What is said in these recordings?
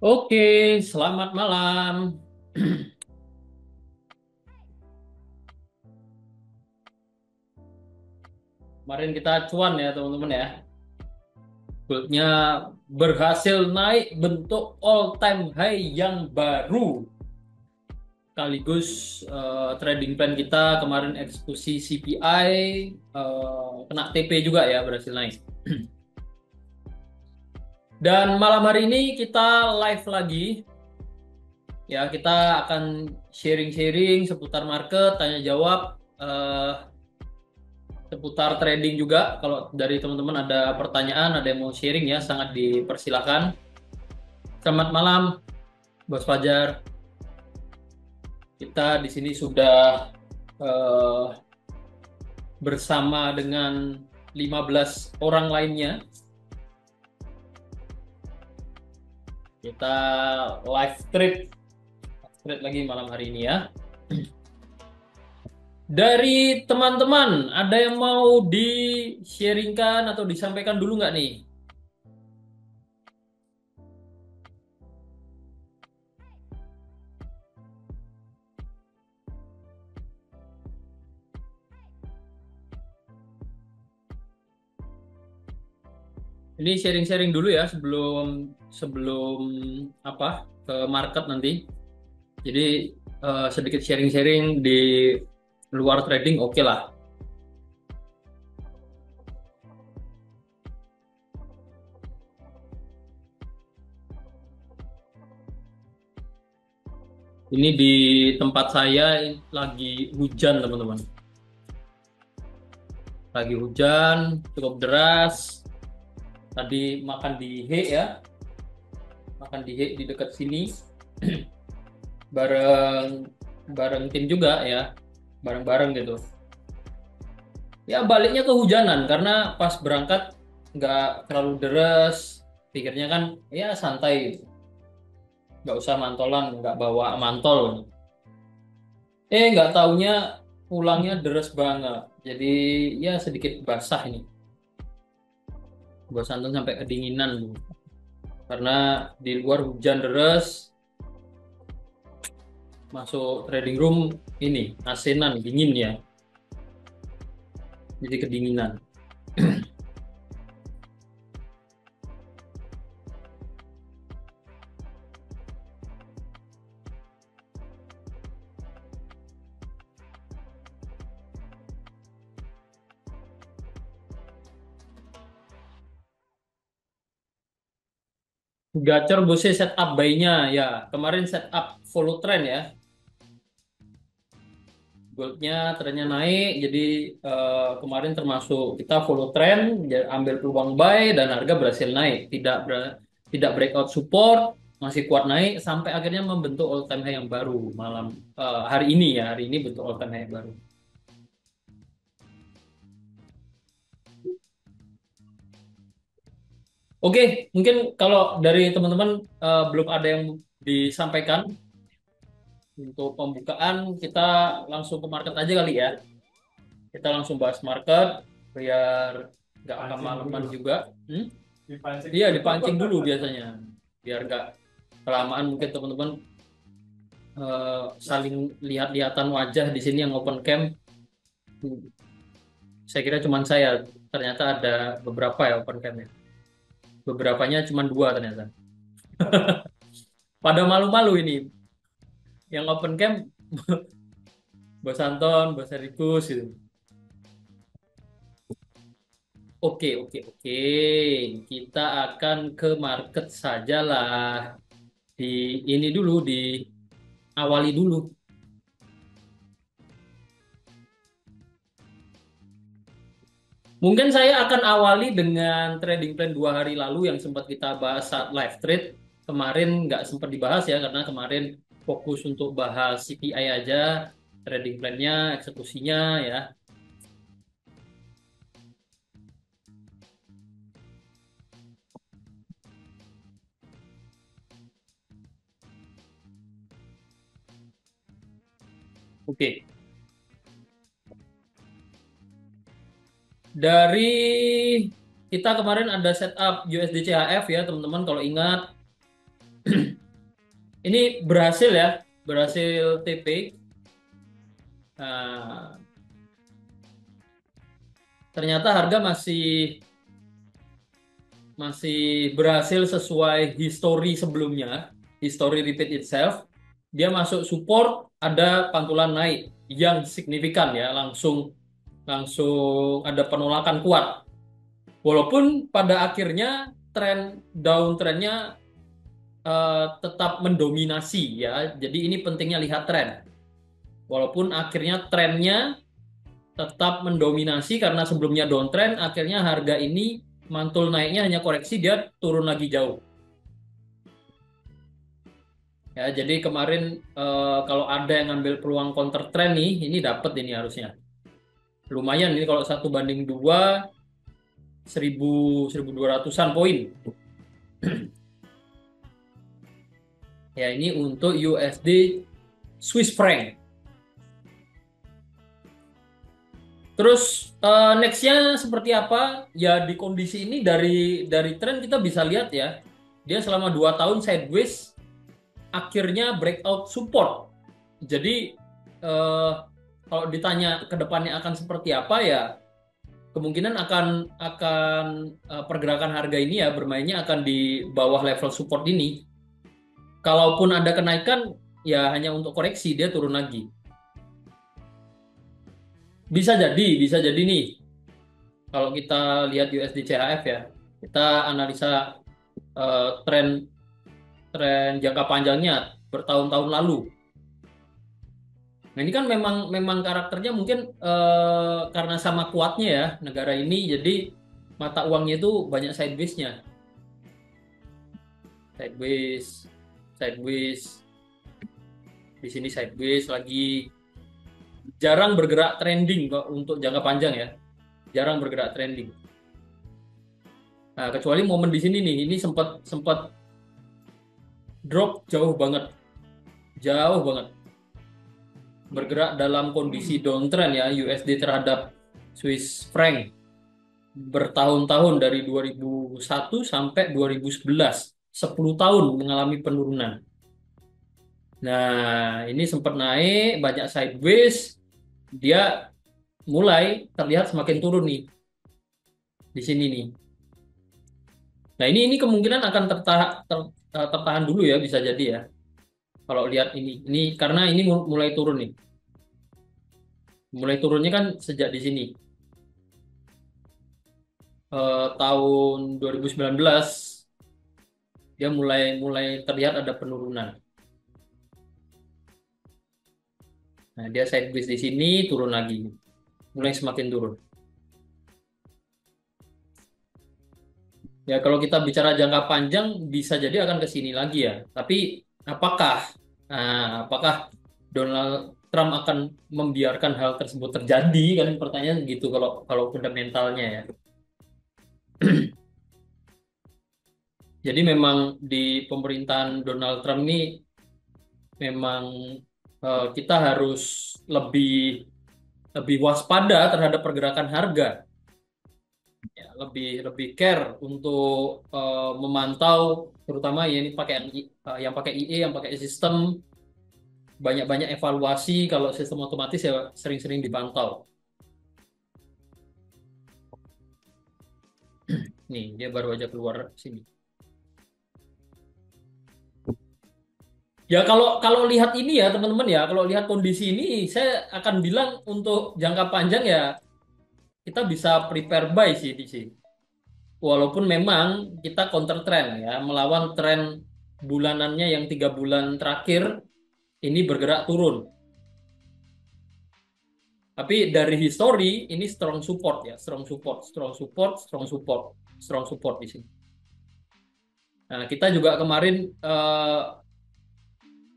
Oke, selamat malam. Kemarin kita cuan ya teman-teman ya. Goldnya berhasil naik bentuk all time high yang baru. Sekaligus trading plan kita kemarin eksekusi CPI kena TP juga ya berhasil naik. Dan malam hari ini kita live lagi. Ya, kita akan sharing-sharing seputar market, tanya jawab. Seputar trading juga. Kalau dari teman-teman ada pertanyaan, ada yang mau sharing ya, sangat dipersilakan. Selamat malam, Bos Fajar. Kita di sini sudah eh, bersama dengan 15 orang lainnya. Kita live trade lagi malam hari ini ya. Dari teman-teman, ada yang mau di-sharingkan atau disampaikan dulu nggak nih? Ini sharing-sharing dulu ya sebelum sebelum apa ke market nanti. Jadi sedikit sharing-sharing di luar trading oke lah. Ini di tempat saya lagi hujan teman-teman. Lagi hujan cukup deras. Tadi makan di He ya, makan di He di dekat sini bareng bareng tim juga ya, bareng-bareng gitu. Ya baliknya kehujanan karena pas berangkat nggak terlalu deras, pikirnya kan ya santai gitu. Nggak usah mantolan, nggak bawa mantol. Nggak taunya pulangnya deres banget. Jadi ya sedikit basah ini. Gua santun sampai kedinginan. Karena di luar hujan deres, masuk trading room ini asinan dingin ya. Jadi kedinginan. Gacor bose setup buy-nya ya. Kemarin setup follow trend ya. Goldnya trennya naik, jadi kemarin termasuk kita follow trend, ambil peluang buy dan harga berhasil naik, tidak breakout support, masih kuat naik sampai akhirnya membentuk all time high yang baru malam hari ini ya, hari ini bentuk all time high yang baru. Oke, mungkin kalau dari teman-teman belum ada yang disampaikan untuk pembukaan, kita langsung ke market aja kali ya. Kita langsung bahas market biar nggak kemalaman juga. Hmm? Iya, dipancing dulu biasanya. Biar nggak kelamaan mungkin teman-teman saling lihat-lihatan wajah di sini yang open cam. Saya kira cuma saya. Ternyata ada beberapa ya open camnya. Beberapanya cuma dua ternyata. Pada malu-malu ini. Yang open cam Bos Anton, Bos Erikus gitu. Oke, oke, oke. Kita akan ke market sajalah. Di ini dulu, diawali dulu. Mungkin saya akan awali dengan trading plan 2 hari lalu yang sempat kita bahas saat live trade. Kemarin nggak sempat dibahas ya, karena kemarin fokus untuk bahas CPI aja, trading plannya, eksekusinya ya. Oke, dari kita kemarin ada setup USD CHF ya teman-teman kalau ingat. Ini berhasil ya, berhasil TP. Nah, ternyata harga masih masih berhasil sesuai histori sebelumnya, histori repeat itself. Dia masuk support, ada pantulan naik yang signifikan ya, langsung langsung ada penolakan kuat. Walaupun pada akhirnya tren downtrendnya tetap mendominasi ya. Jadi ini pentingnya lihat tren. Walaupun akhirnya trennya tetap mendominasi karena sebelumnya downtrend, akhirnya harga ini mantul naiknya hanya koreksi, dia turun lagi jauh. Ya, jadi kemarin kalau ada yang ngambil peluang counter trend nih, ini dapat ini harusnya. Lumayan ini kalau 1 banding 2, 1.200-an poin. Ya, ini untuk USD Swiss franc. Terus nextnya seperti apa? Ya di kondisi ini dari tren kita bisa lihat ya, dia selama 2 tahun sideways, akhirnya breakout support. Jadi kalau ditanya ke depannya akan seperti apa ya, kemungkinan akan pergerakan harga ini ya bermainnya akan di bawah level support ini. Kalaupun ada kenaikan ya hanya untuk koreksi, dia turun lagi. Bisa jadi nih. Kalau kita lihat USD CHF ya, kita analisa tren tren jangka panjangnya bertahun-tahun lalu. Nah ini kan memang memang karakternya mungkin karena sama kuatnya ya negara ini, jadi mata uangnya itu banyak sideways-nya, sideways, sideways, di sini sideways lagi, jarang bergerak trending kok untuk jangka panjang ya, jarang bergerak trending. Nah kecuali momen di sini nih, ini sempat sempat drop jauh banget bergerak dalam kondisi downtrend ya USD terhadap Swiss franc bertahun-tahun dari 2001 sampai 2011, 10 tahun mengalami penurunan. Nah, ini sempat naik, banyak sideways, dia mulai terlihat semakin turun nih di sini nih. Nah, ini kemungkinan akan tertahan dulu ya, bisa jadi ya. Kalau lihat ini karena ini mulai turun nih. Mulai turunnya kan sejak di sini. Tahun 2019 dia mulai mulai terlihat ada penurunan. Nah, dia sideways di sini turun lagi. Mulai semakin turun. Ya, kalau kita bicara jangka panjang bisa jadi akan ke sini lagi ya. Tapi apakah apakah Donald Trump akan membiarkan hal tersebut terjadi, kan pertanyaan gitu kalau kalau fundamentalnya ya. Jadi memang di pemerintahan Donald Trump ini memang kita harus lebih lebih waspada terhadap pergerakan harga, ya, lebih lebih care untuk memantau, terutama ya ini pakai yang pakai IE, yang pakai sistem, banyak-banyak evaluasi. Kalau sistem otomatis ya sering-sering dipantau. Nih dia baru aja keluar sini. Ya kalau kalau lihat ini ya teman-teman ya, kalau lihat kondisi ini saya akan bilang untuk jangka panjang ya kita bisa prepare buy sih di sini. Walaupun memang kita counter trend ya, melawan tren bulanannya yang 3 bulan terakhir ini bergerak turun. Tapi dari history ini strong support ya, strong support, strong support, strong support, strong support di sini. Nah, kita juga kemarin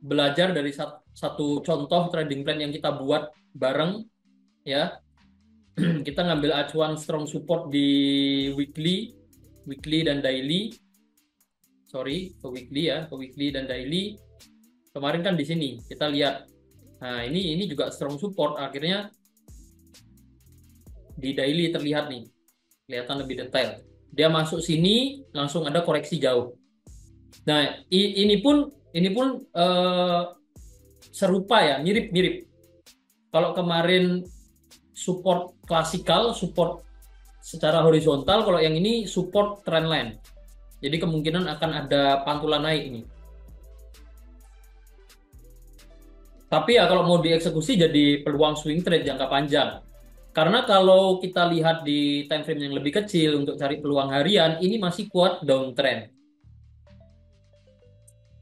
belajar dari satu contoh trading plan yang kita buat bareng ya. Kita ngambil acuan strong support di weekly, weekly dan daily. Sorry, ke weekly ya, ke weekly dan daily. Kemarin kan di sini kita lihat. Nah, ini juga strong support, akhirnya di daily terlihat nih. Kelihatan lebih detail. Dia masuk sini langsung ada koreksi jauh. Nah, ini pun ini pun serupa ya, mirip-mirip. Kalau kemarin support klasikal, support secara horizontal, kalau yang ini support trendline. Jadi kemungkinan akan ada pantulan naik ini. Tapi ya kalau mau dieksekusi jadi peluang swing trade jangka panjang. Karena kalau kita lihat di time frame yang lebih kecil untuk cari peluang harian, ini masih kuat downtrend.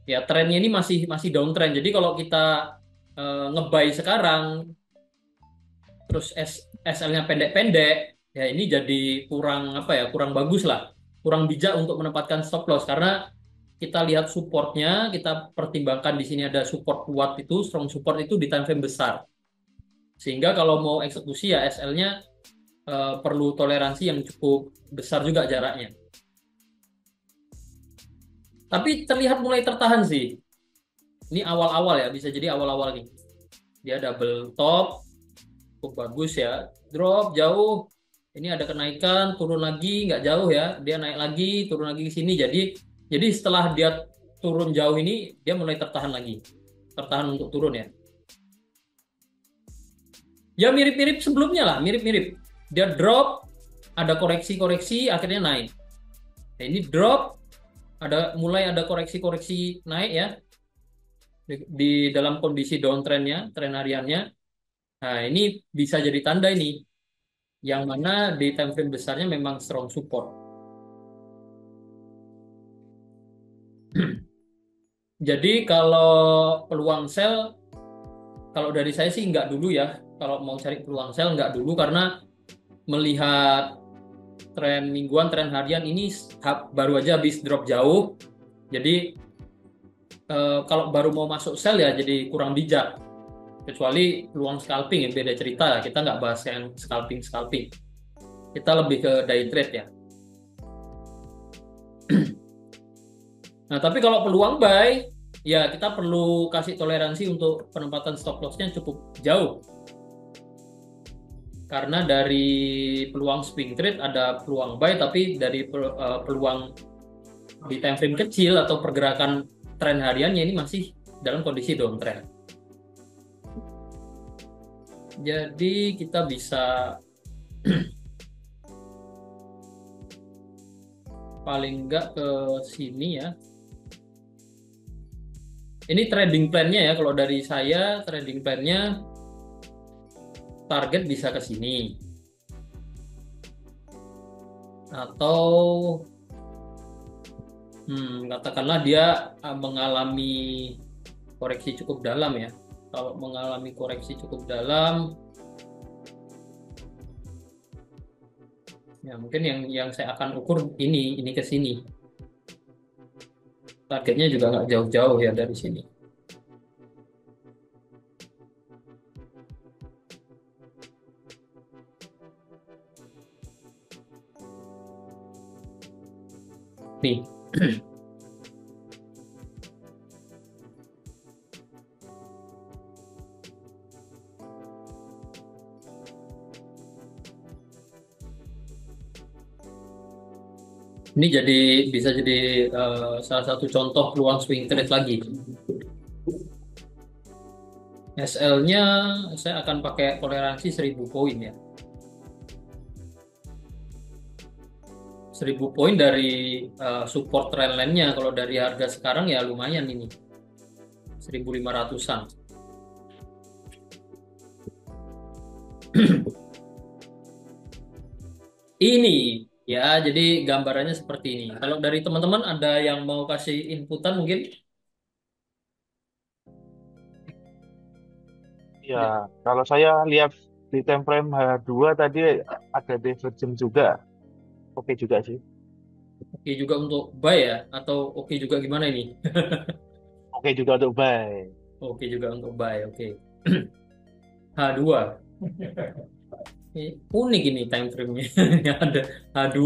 Ya, trennya ini masih masih downtrend. Jadi kalau kita nge-buy sekarang, terus SL-nya pendek-pendek, ya ini jadi kurang apa ya, kurang bagus lah, kurang bijak untuk menempatkan stop loss karena kita lihat supportnya, kita pertimbangkan di sini ada support kuat itu, strong support itu di time frame besar, sehingga kalau mau eksekusi ya SL-nya perlu toleransi yang cukup besar juga jaraknya. Tapi terlihat mulai tertahan sih. Ini awal-awal ya, bisa jadi awal-awal nih. Dia double top, cukup bagus ya. Drop jauh, ini ada kenaikan, turun lagi, nggak jauh ya. Dia naik lagi, turun lagi ke sini. Jadi setelah dia turun jauh ini, dia mulai tertahan lagi. Tertahan untuk turun ya. Ya mirip-mirip sebelumnya lah, mirip-mirip. Dia drop, ada koreksi-koreksi, akhirnya naik. Nah, ini drop, mulai ada koreksi-koreksi naik ya. Di dalam kondisi downtrendnya, tren hariannya. Nah, ini bisa jadi tanda ini. Yang mana di time frame besarnya memang strong support. Jadi kalau peluang sell, kalau dari saya sih nggak dulu ya. Kalau mau cari peluang sell nggak dulu karena melihat tren mingguan, tren harian ini baru aja habis drop jauh. Jadi kalau baru mau masuk sell ya jadi kurang bijak. Kecuali peluang scalping ya beda cerita. Kita nggak bahas yang scalping. Kita lebih ke day trade ya. Nah, tapi kalau peluang buy, ya kita perlu kasih toleransi untuk penempatan stop loss-nya cukup jauh. Karena dari peluang swing trade ada peluang buy, tapi dari peluang di time frame kecil atau pergerakan tren hariannya ini masih dalam kondisi downtrend. Jadi kita bisa paling enggak ke sini ya. Ini trading plan-nya ya, kalau dari saya trading plan-nya target bisa ke sini. Atau katakanlah dia mengalami koreksi cukup dalam ya. Kalau mengalami koreksi cukup dalam, ya mungkin yang saya akan ukur ini ke sini. Targetnya juga nggak jauh-jauh ya dari sini. Nih. Ini bisa jadi salah satu contoh peluang swing trade lagi. SL-nya saya akan pakai toleransi 1000 poin ya. 1000 poin dari support trendline-nya. Kalau dari harga sekarang ya lumayan ini. 1500-an. Ini ya, jadi gambarannya seperti ini. Kalau dari teman-teman ada yang mau kasih inputan mungkin? Ya, kalau saya lihat di time frame H2 tadi ada divergence juga. Oke juga sih. Oke juga untuk buy ya? Atau oke juga gimana ini? Oke juga untuk buy. Oke juga untuk buy, oke. H2. Unik ini time frame-nya. Yang ada H2.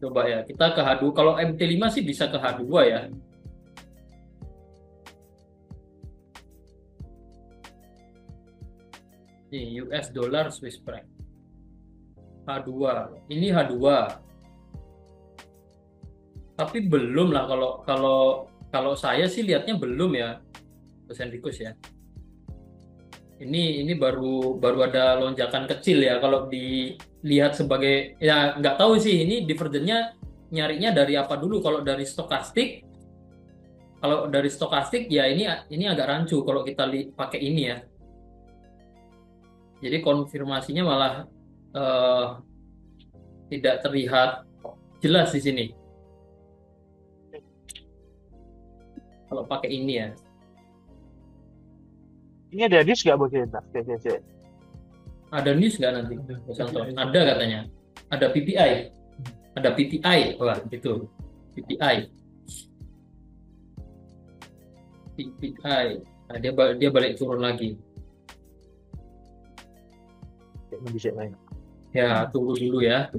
Coba ya, kita ke H2. Kalau MT5 sih bisa ke H2 ya. Ini US dollar Swiss franc. H2. Ini H2. Tapi belum lah kalau kalau kalau saya sih lihatnya belum ya, Mas Hendrikus ya. Ini baru baru ada lonjakan kecil ya kalau dilihat sebagai, ya nggak tahu sih ini divergennya nyarinya dari apa dulu. Kalau dari stokastik ya ini agak rancu kalau kita pakai ini ya. Jadi konfirmasinya malah eh, tidak terlihat jelas di sini kalau pakai ini ya. Ini ada disk nggak bos ya? Cek, cek, cek. Ada news nggak nanti, Mas Anton? Ada katanya. Ada PPI. Ada PPI. Wah, itu. PPI. PPI. Nah, dia balik turun lagi. Cek, bisa main. Ya, tunggu dulu ya.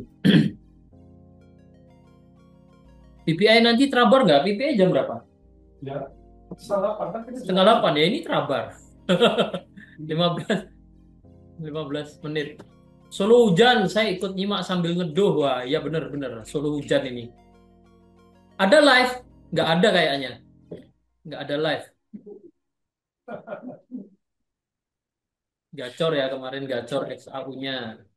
PPI nanti trabar nggak? PPI jam berapa? Ya, setengah 8 kan kita Setengah 8 ya, ini trabar. 15 15 menit. Solo hujan, saya ikut nyimak sambil ngeduh. Wah, iya bener-bener. Solo hujan ini. Ada live? Nggak ada kayaknya. Nggak ada live. Gacor ya kemarin, gacor XAU-nya.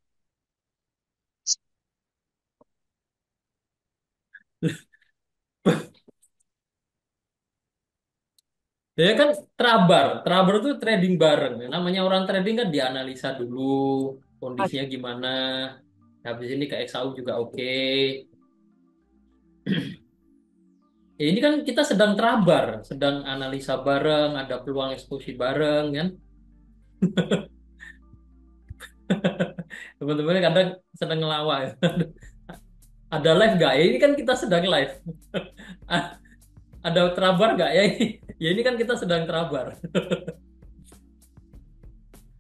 Ya kan trabar. Trabar itu trading bareng. Namanya orang trading kan dianalisa dulu kondisinya gimana. Habis ini ke XAU juga oke. Ya ini kan kita sedang trabar, sedang analisa bareng, ada peluang eksekusi bareng kan. Teman-teman kadang sedang ngelawak. Ada live nggak? Ya ini kan kita sedang live. Ada trabar nggak ya ini? Ya ini kan kita sedang trabar.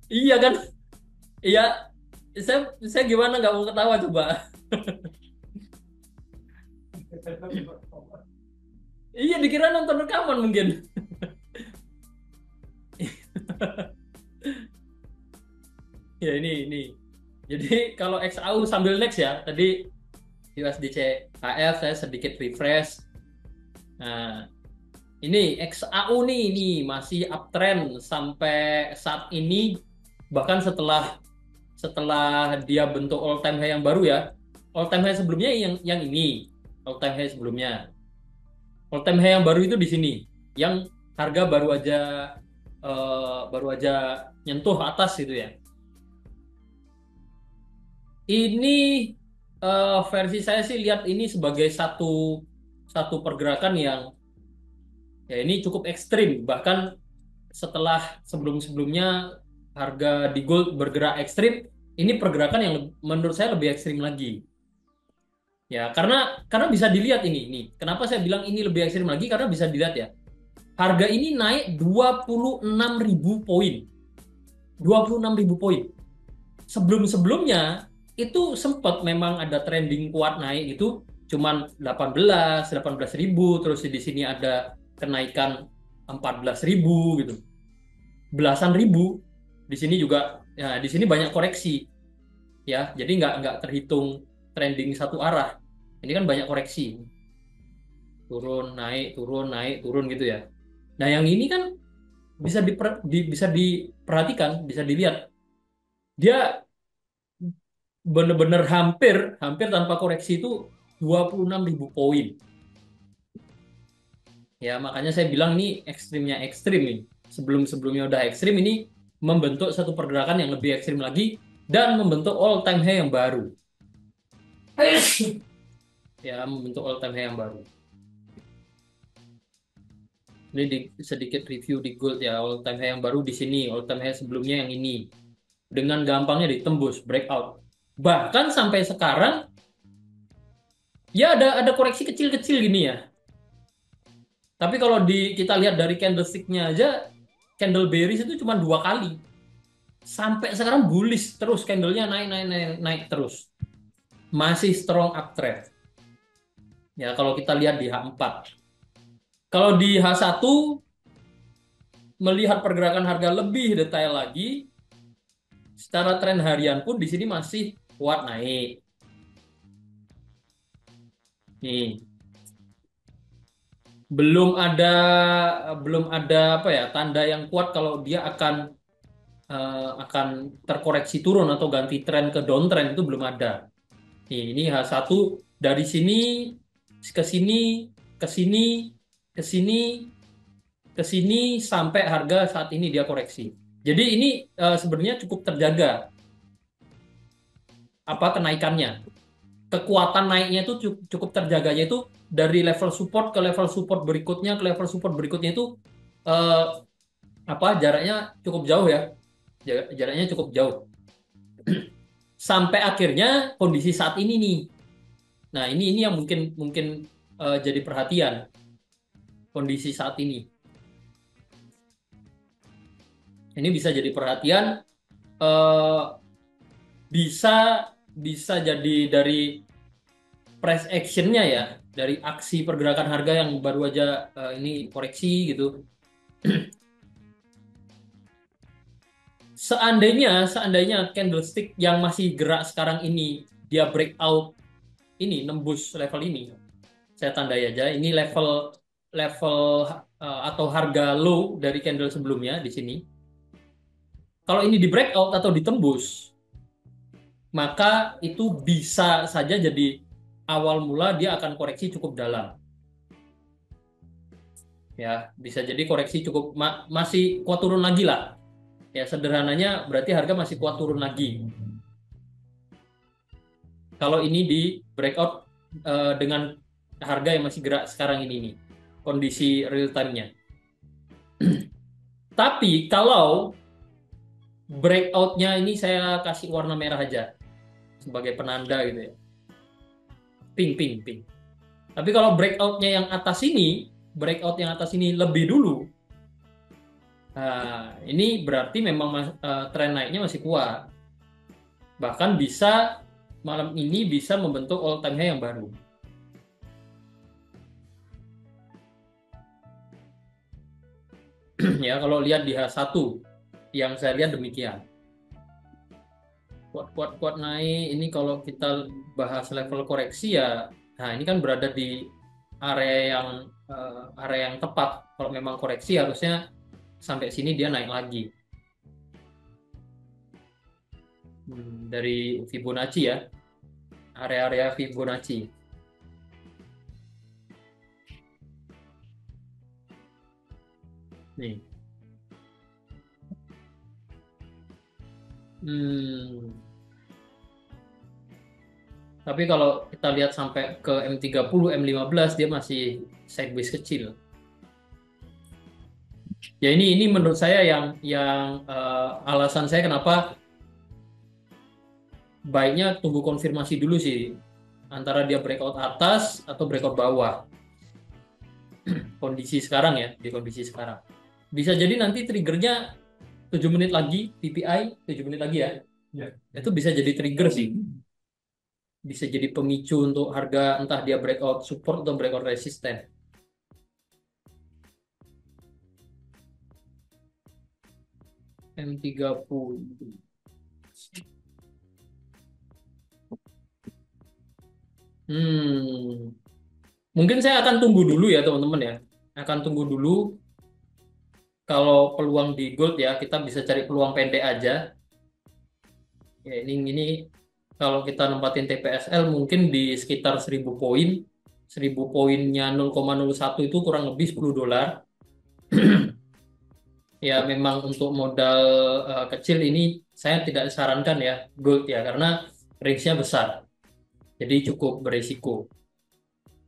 Iya kan? Iya, saya saya gimana nggak mau ketawa coba? Iya dikira nonton rekaman mungkin. Ya ini. Jadi kalau XAU sambil next ya, tadi USDC HF saya sedikit refresh. Nah, ini XAU ini masih uptrend sampai saat ini, bahkan setelah setelah dia bentuk all time high yang baru ya. All time high sebelumnya yang ini, all time high sebelumnya. All time high yang baru itu di sini, yang harga baru aja nyentuh atas gitu ya. Ini versi saya sih lihat ini sebagai satu satu pergerakan yang ya ini cukup ekstrim. Bahkan setelah sebelum-sebelumnya harga di gold bergerak ekstrim, ini pergerakan yang menurut saya lebih ekstrim lagi. Ya, karena bisa dilihat ini. Kenapa saya bilang ini lebih ekstrim lagi? Karena bisa dilihat ya. Harga ini naik 26.000 poin. 26.000 poin. Sebelum-sebelumnya itu sempat memang ada trending kuat naik itu cuman 18.000 terus di sini ada kenaikan 14.000 gitu. Belasan ribu. Di sini juga ya di sini banyak koreksi ya. Jadi nggak terhitung trending satu arah. Ini kan banyak koreksi. Turun, naik, turun gitu ya. Nah, yang ini kan bisa diperhatikan, bisa dilihat. Dia benar-benar hampir hampir tanpa koreksi itu 26.000 poin. Ya, makanya saya bilang ini ekstrimnya ekstrim nih. Sebelum-sebelumnya udah ekstrim, ini membentuk satu pergerakan yang lebih ekstrim lagi dan membentuk all time high yang baru. Ya, membentuk all time high yang baru. Ini sedikit review di gold ya, all time high yang baru di sini, all time high sebelumnya yang ini. Dengan gampangnya ditembus, breakout. Bahkan sampai sekarang, ya ada koreksi kecil-kecil gini ya. Tapi kalau kita lihat dari candlestick-nya aja, candle bearish itu cuma 2 kali. Sampai sekarang bullish terus, candlenya naik terus. Masih strong uptrend. Ya, kalau kita lihat di H4. Kalau di H1, melihat pergerakan harga lebih detail lagi, secara tren harian pun di sini masih kuat naik. Nih, belum ada apa ya tanda yang kuat kalau dia akan terkoreksi turun atau ganti tren ke downtrend itu belum ada. Ini H1 dari sini ke sini ke sini ke sini ke sini sampai harga saat ini dia koreksi. Jadi ini sebenarnya cukup terjaga apa kenaikannya. Kekuatan naiknya itu cukup terjaganya itu dari level support ke level support berikutnya ke level support berikutnya itu eh, apa jaraknya cukup jauh ya. Jaraknya cukup jauh. Sampai akhirnya kondisi saat ini nih. Nah, ini yang mungkin mungkin jadi perhatian kondisi saat ini. Ini bisa jadi perhatian eh, bisa bisa jadi dari price actionnya ya, dari aksi pergerakan harga yang baru aja ini koreksi gitu. Seandainya candlestick yang masih gerak sekarang ini dia breakout ini nembus level ini, saya tandai aja ini level level atau harga low dari candle sebelumnya di sini. Kalau ini di breakout atau ditembus, maka itu bisa saja jadi awal mula dia akan koreksi cukup dalam. Ya, bisa jadi koreksi cukup masih kuat turun lagi lah. Ya, sederhananya berarti harga masih kuat turun lagi. Kalau ini di breakout dengan harga yang masih gerak sekarang ini nih, kondisi real time-nya. Tapi kalau breakout-nya ini saya kasih warna merah aja sebagai penanda gitu ya. Pink, pink, pink. Tapi kalau breakout-nya yang atas ini, breakout yang atas ini lebih dulu, nah, ini berarti memang tren naiknya masih kuat. Bahkan bisa malam ini bisa membentuk all time high yang baru. Ya, kalau lihat di H1 yang saya lihat demikian. Kuat naik ini kalau kita bahas level koreksi ya, nah ini kan berada di area yang tepat. Kalau memang koreksi harusnya sampai sini dia naik lagi. Dari Fibonacci ya, area-area Fibonacci. Nih. Tapi kalau kita lihat sampai ke M30, M15 dia masih sideways kecil. Ya ini menurut saya yang alasan saya kenapa baiknya tunggu konfirmasi dulu sih antara dia breakout atas atau breakout bawah. Kondisi sekarang ya, di kondisi sekarang. Bisa jadi nanti triggernya 7 menit lagi, PPI 7 menit lagi ya. Ya. Itu bisa jadi trigger sih. Bisa jadi pemicu untuk harga entah dia breakout support atau breakout resisten. M30. Mungkin saya akan tunggu dulu ya teman-teman ya. Akan tunggu dulu kalau peluang di gold ya kita bisa cari peluang pendek aja. Ya ini kalau kita nempatin TPSL mungkin di sekitar 1000 poin. 1000 poinnya 0,01 itu kurang lebih $10. Ya memang untuk modal kecil ini saya tidak sarankan ya gold ya karena range-nya besar. Jadi cukup beresiko.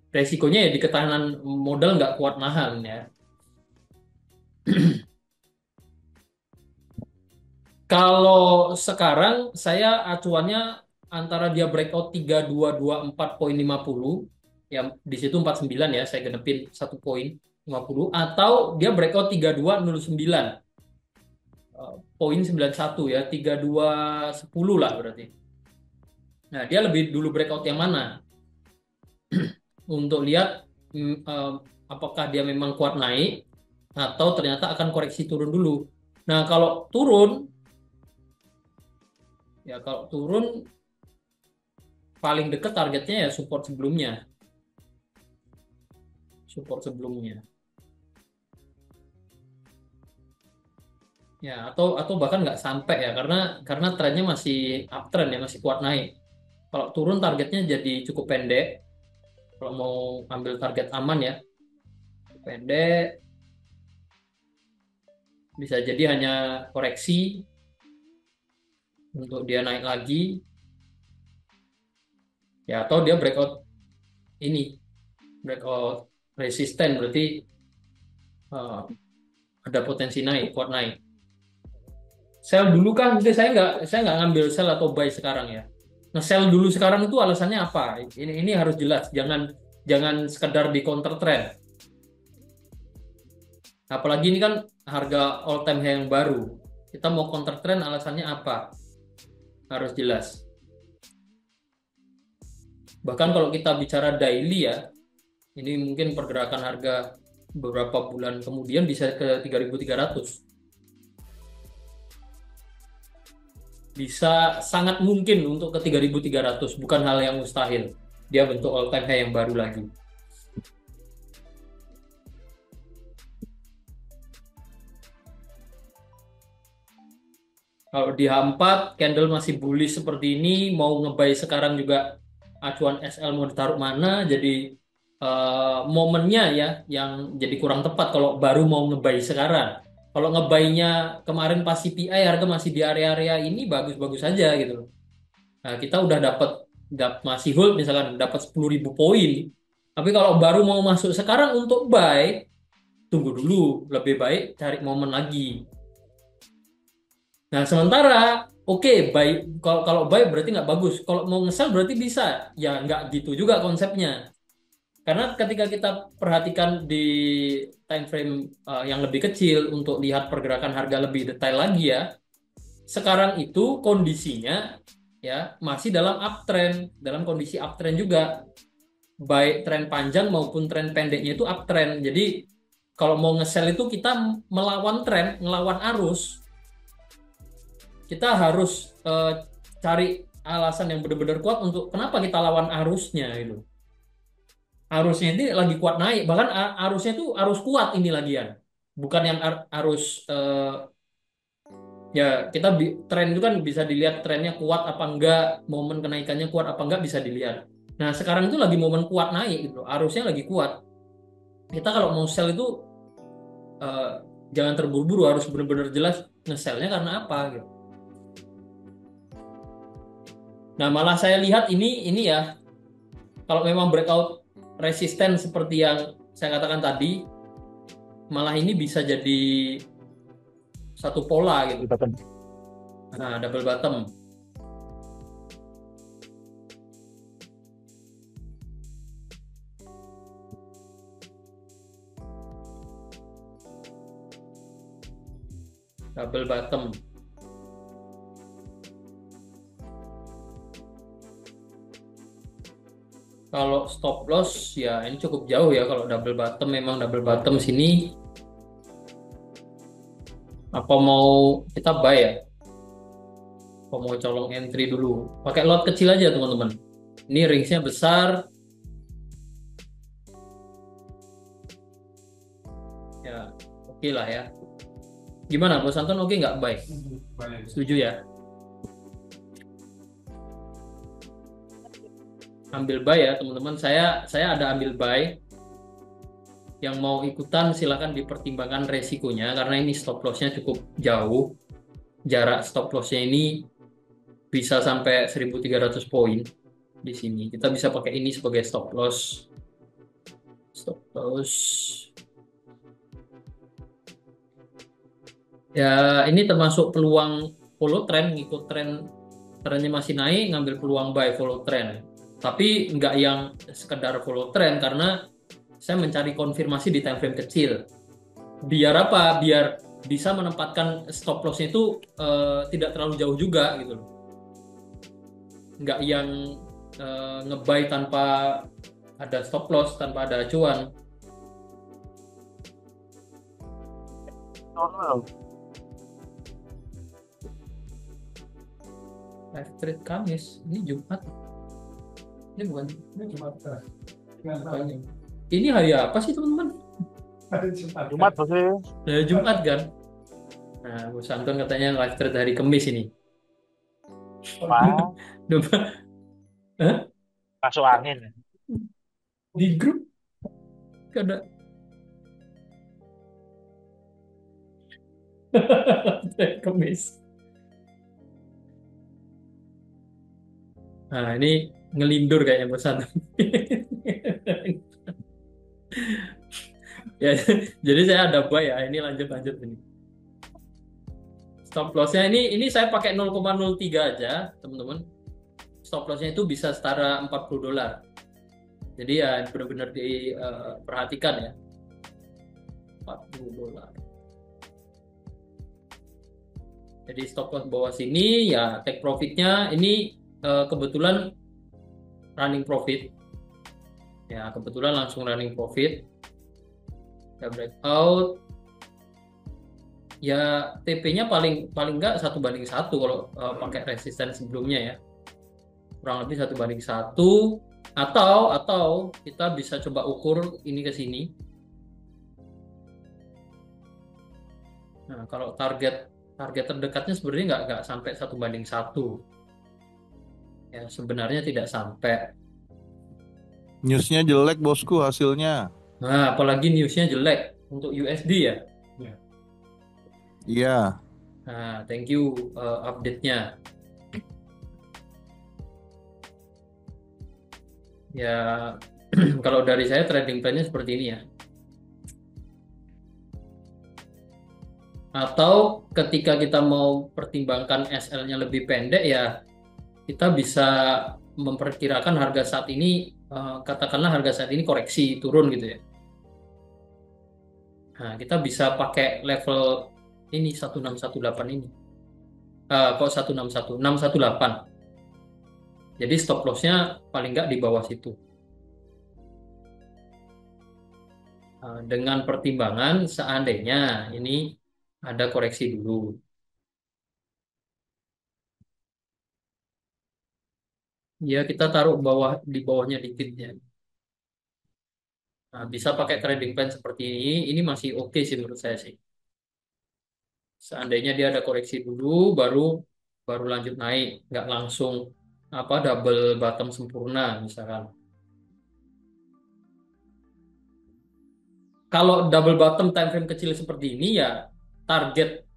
Resikonya ya di ketahanan modal nggak kuat nahan ya. Kalau sekarang saya acuannya antara dia breakout 3224,50 ya di situ 49 ya saya genepin 1,50 atau dia breakout 3209 poin 91 ya 3210 lah berarti. Nah, dia lebih dulu breakout yang mana? Untuk lihat apakah dia memang kuat naik atau ternyata akan koreksi turun dulu. Nah, kalau turun paling dekat targetnya ya support sebelumnya. support sebelumnya. Ya, atau bahkan nggak sampai ya, karena trennya masih uptrend ya, masih kuat naik. Kalau turun targetnya jadi cukup pendek. Kalau mau ambil target aman ya, pendek, bisa jadi hanya koreksi untuk dia naik lagi, ya atau dia breakout ini, breakout resisten, berarti eh, ada potensi naik, kuat naik. Sell dulu kan, jadi saya nggak ngambil sell atau buy sekarang ya. Nge-sell dulu sekarang itu alasannya apa? Ini harus jelas, jangan sekedar di counter trend. Apalagi ini kan harga all time high yang baru. Kita mau counter trend alasannya apa? Harus jelas. Bahkan kalau kita bicara daily ya, ini mungkin pergerakan harga beberapa bulan kemudian bisa ke 3.300. Bisa sangat mungkin untuk ke 3.300, bukan hal yang mustahil. Dia bentuk all time high yang baru lagi. Kalau di H4 candle masih bullish seperti ini, mau nge-buy sekarang juga acuan SL mau ditaruh mana, jadi momennya ya yang jadi kurang tepat kalau baru mau nge-buy sekarang. Kalau nge-buy-nya kemarin pas CPI harga masih di area-area ini bagus-bagus saja gitu loh. Nah, kita udah masih hold misalkan dapat 10.000 poin. Tapi kalau baru mau masuk sekarang untuk buy, tunggu dulu, lebih baik cari momen lagi. Nah, sementara buy, kalau buy berarti nggak bagus. Kalau mau nge-sell berarti bisa. Ya nggak gitu juga konsepnya. Karena ketika kita perhatikan di time frame yang lebih kecil untuk lihat pergerakan harga lebih detail lagi ya, sekarang itu kondisinya ya masih dalam uptrend, dalam kondisi uptrend juga, baik tren panjang maupun tren pendeknya itu uptrend. Jadi kalau mau nge-sell itu kita melawan tren, ngelawan arus. Kita harus cari alasan yang benar-benar kuat untuk kenapa kita lawan arusnya gitu. Arusnya ini lagi kuat naik, bahkan arusnya itu arus kuat ini lagian, bukan yang arus ya kita tren itu kan bisa dilihat trennya kuat apa enggak, momen kenaikannya kuat apa enggak bisa dilihat. Nah sekarang itu lagi momen kuat naik gitu, arusnya lagi kuat. Kita kalau mau sell itu jangan terburu-buru, harus benar-benar jelas nge-sell-nya karena apa gitu. Nah, malah saya lihat ini ya, kalau memang breakout resisten seperti yang saya katakan tadi, malah ini bisa jadi satu pola gitu. Nah, double bottom. Double bottom. Kalau stop loss ya ini cukup jauh ya kalau double bottom, memang double bottom sini. Apa mau kita buy ya? Apa mau colong entry dulu? Pakai lot kecil aja teman-teman. Ini range-nya besar. Ya, oke lah ya. Gimana Bos Anton, oke nggak buy? Setuju ya? Ambil buy ya teman-teman. Saya ada ambil buy. Yang mau ikutan silakan dipertimbangkan resikonya karena ini stop loss-nya cukup jauh. Jarak stop loss-nya ini bisa sampai 1.300 poin di sini. Kita bisa pakai ini sebagai stop loss. Stop loss. Ya, ini termasuk peluang follow trend, ngikut trennya masih naik, ngambil peluang buy follow trend. Tapi nggak yang sekedar follow trend karena saya mencari konfirmasi di time frame kecil. Biar apa? Biar bisa menempatkan stop loss itu tidak terlalu jauh juga gitu loh. Nggak yang nge-buy tanpa ada stop loss, tanpa ada acuan. Live trade Kamis, ini Jumat. Ini bukan, Ini cuma bukannya. ini hari apa sih teman-teman? Jumat bosnya. Hari Jumat kan? Nah, Bos Anton katanya live thread hari Kamis ini. Wah, Coba, hah? masuk angin. Di grup gak ada thread Kamis. Nah, ini ngelindur kayaknya Bos Anton. Ya, jadi saya ada buy ya. Ini lanjut ini. Stop lossnya ini saya pakai 0,03 aja, teman-teman. Stop lossnya itu bisa setara $40. Jadi ya benar-benar diperhatikan ya. $40. Jadi stop loss bawah sini ya, take profitnya ini kebetulan running profit. Ya, kebetulan langsung running profit. Ya breakout. Ya TP-nya paling enggak 1:1 kalau pakai resisten sebelumnya ya. Kurang lebih 1:1, atau kita bisa coba ukur ini ke sini. Nah, kalau target terdekatnya sebenarnya nggak sampai 1:1. Ya, sebenarnya tidak sampai. Newsnya jelek bosku hasilnya. Nah, apalagi newsnya jelek untuk USD ya. Iya. Nah, thank you update-nya. Ya, kalau dari saya trading plan-nya seperti ini ya. Atau ketika kita mau pertimbangkan SL-nya lebih pendek ya, kita bisa memperkirakan harga saat ini, katakanlah harga saat ini koreksi turun gitu ya. Nah, kita bisa pakai level ini 1618 ini. Kok 161? 618. Jadi stop loss-nya paling nggak di bawah situ. Dengan pertimbangan seandainya ini ada koreksi dulu. Ya, kita taruh di bawahnya dikit ya. Nah, bisa pakai trading plan seperti ini. Ini masih oke sih menurut saya sih. Seandainya dia ada koreksi dulu, baru lanjut naik, nggak langsung double bottom sempurna misalkan. Kalau double bottom time frame kecil seperti ini ya target,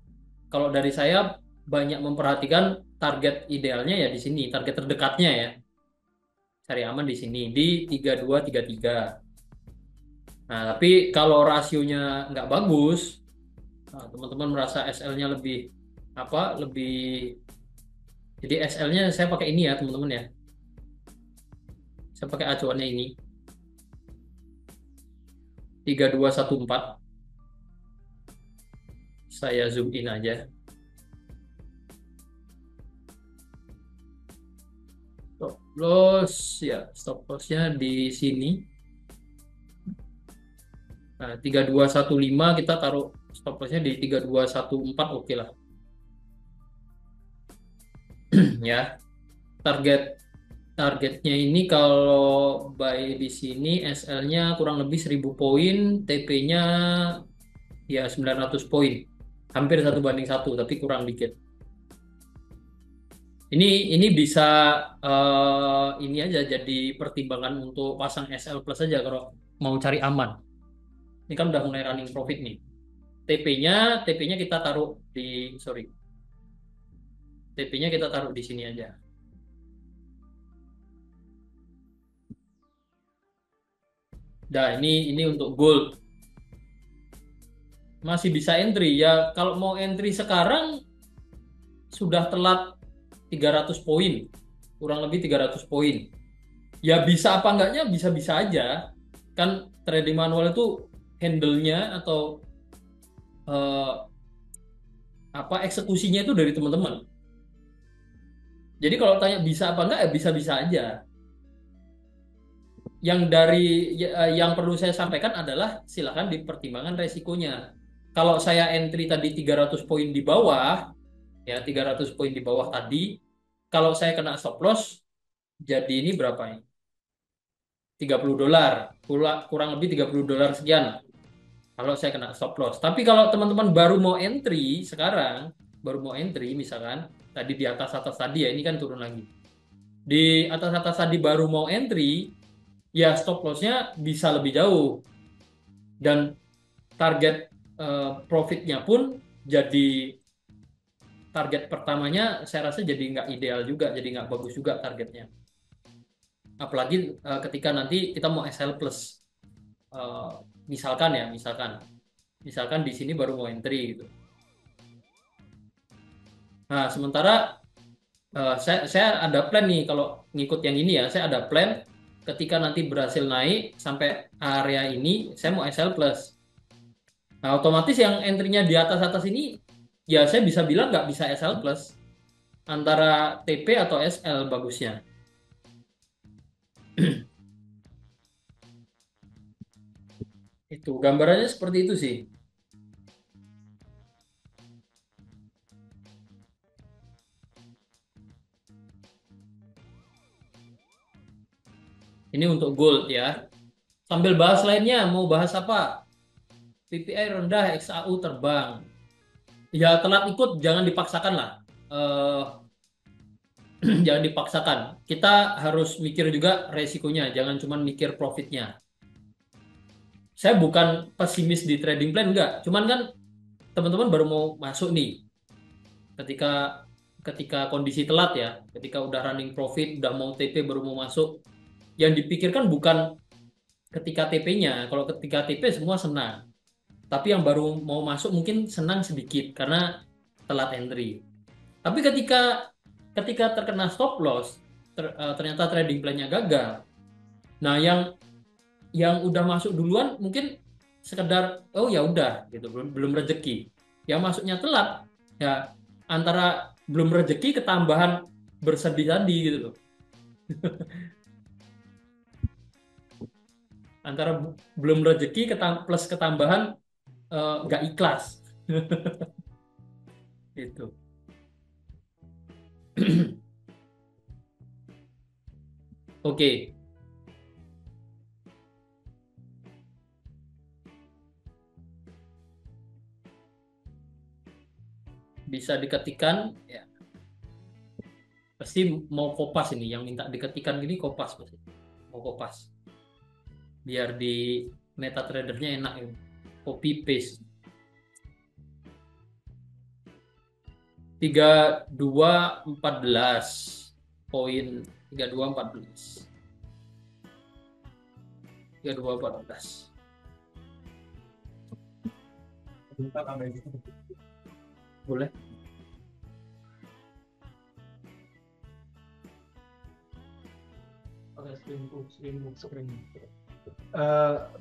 kalau dari saya banyak memperhatikan target idealnya ya di sini, target terdekatnya ya. Cari aman di sini di 3233. Nah, tapi kalau rasionya nggak bagus, teman-teman merasa SL-nya lebih, jadi SL-nya saya pakai ini ya teman-teman ya. Saya pakai acuannya ini 3214. Saya zoom in aja. Stop loss ya, stop loss-nya di sini. Nah, 3215 kita taruh stop loss-nya di 3214, oke lah. Ya. Targetnya ini kalau buy di sini SL-nya kurang lebih 1000 poin, TP-nya ya 900 poin. Hampir 1:1, tapi kurang dikit. Ini bisa ini aja jadi pertimbangan untuk pasang SL plus aja kalau mau cari aman. Ini kan udah mulai running profit nih. TP-nya kita taruh TP-nya kita taruh di sini aja. Nah, ini untuk gold. Masih bisa entry ya. Kalau mau entry sekarang sudah telat 300 poin. Kurang lebih 300 poin. Ya bisa apa enggaknya, bisa-bisa aja. Kan trading manual itu handle-nya atau eksekusinya itu dari teman-teman. Jadi kalau tanya bisa apa enggak ya bisa-bisa aja. Yang perlu saya sampaikan adalah silakan dipertimbangkan resikonya. Kalau saya entry tadi 300 poin di bawah, ya 300 poin di bawah tadi, kalau saya kena stop loss, jadi ini berapa ini? $30, kurang lebih $30 sekian kalau saya kena stop loss. Tapi kalau teman-teman baru mau entry sekarang, baru mau entry misalkan tadi di atas-atas tadi ya, ini kan turun lagi. Di atas-atas tadi baru mau entry, ya stop loss-nya bisa lebih jauh dan target profitnya pun jadi target pertamanya saya rasa jadi nggak ideal juga, jadi nggak bagus juga targetnya. Apalagi ketika nanti kita mau SL plus. Eh, misalkan ya, misalkan di sini baru mau entry gitu. Nah, sementara saya ada plan nih kalau ngikut yang ini ya, saya ada plan ketika nanti berhasil naik sampai area ini, saya mau SL plus. Nah, otomatis yang entry-nya di atas-atas ini, ya saya bisa bilang nggak bisa SL plus. Antara TP atau SL bagusnya. Itu gambarannya seperti itu sih. Ini untuk gold ya. Sambil bahas lainnya, mau bahas apa? PPI rendah, XAU terbang. Ya telat ikut, jangan dipaksakan lah. Eh, jangan dipaksakan. Kita harus mikir juga resikonya, jangan cuma mikir profitnya. Saya bukan pesimis di trading plan, enggak. Cuman kan teman-teman baru mau masuk nih. Ketika ketika kondisi telat ya, ketika udah running profit, udah mau TP baru mau masuk, yang dipikirkan bukan ketika TP-nya. Kalau ketika TP semua senang. Tapi yang baru mau masuk mungkin senang sedikit karena telat entry. Tapi ketika ketika terkena stop loss, ternyata trading plan-nya gagal. Nah, yang udah masuk duluan mungkin sekedar oh ya udah gitu, belum rezeki. Yang masuknya telat ya antara belum rezeki ketambahan bersedih tadi gitu loh. Antara belum rezeki plus ketambahan nggak ikhlas. Itu. Oke. Bisa diketikkan ya. Pasti mau kopas ini yang minta diketikan gini, kopas pasti. Mau kopas. Biar di MetaTrader-nya enak ya. Copy paste. 3214 poin 3214 3214. Boleh.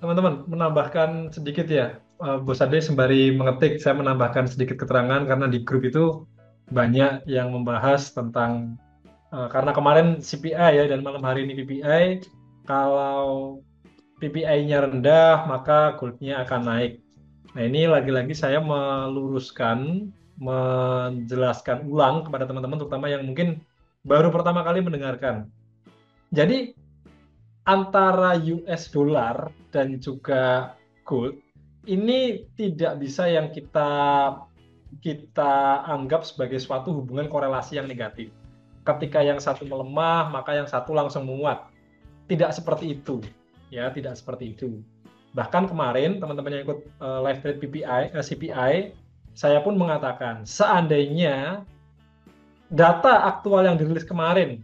Teman-teman, menambahkan sedikit ya, Bos Ade sembari mengetik, saya menambahkan sedikit keterangan karena di grup itu banyak yang membahas tentang karena kemarin CPI ya dan malam hari ini PPI, kalau PPI-nya rendah maka gold-nya akan naik. Nah ini lagi-lagi saya meluruskan, menjelaskan ulang kepada teman-teman terutama yang mungkin baru pertama kali mendengarkan. Jadi antara US dollar dan juga gold ini tidak bisa yang kita anggap sebagai suatu hubungan korelasi yang negatif. Ketika yang satu melemah, maka yang satu langsung menguat. Tidak seperti itu. Ya, tidak seperti itu. Bahkan kemarin teman-teman yang ikut live trade CPI, saya pun mengatakan seandainya data aktual yang dirilis kemarin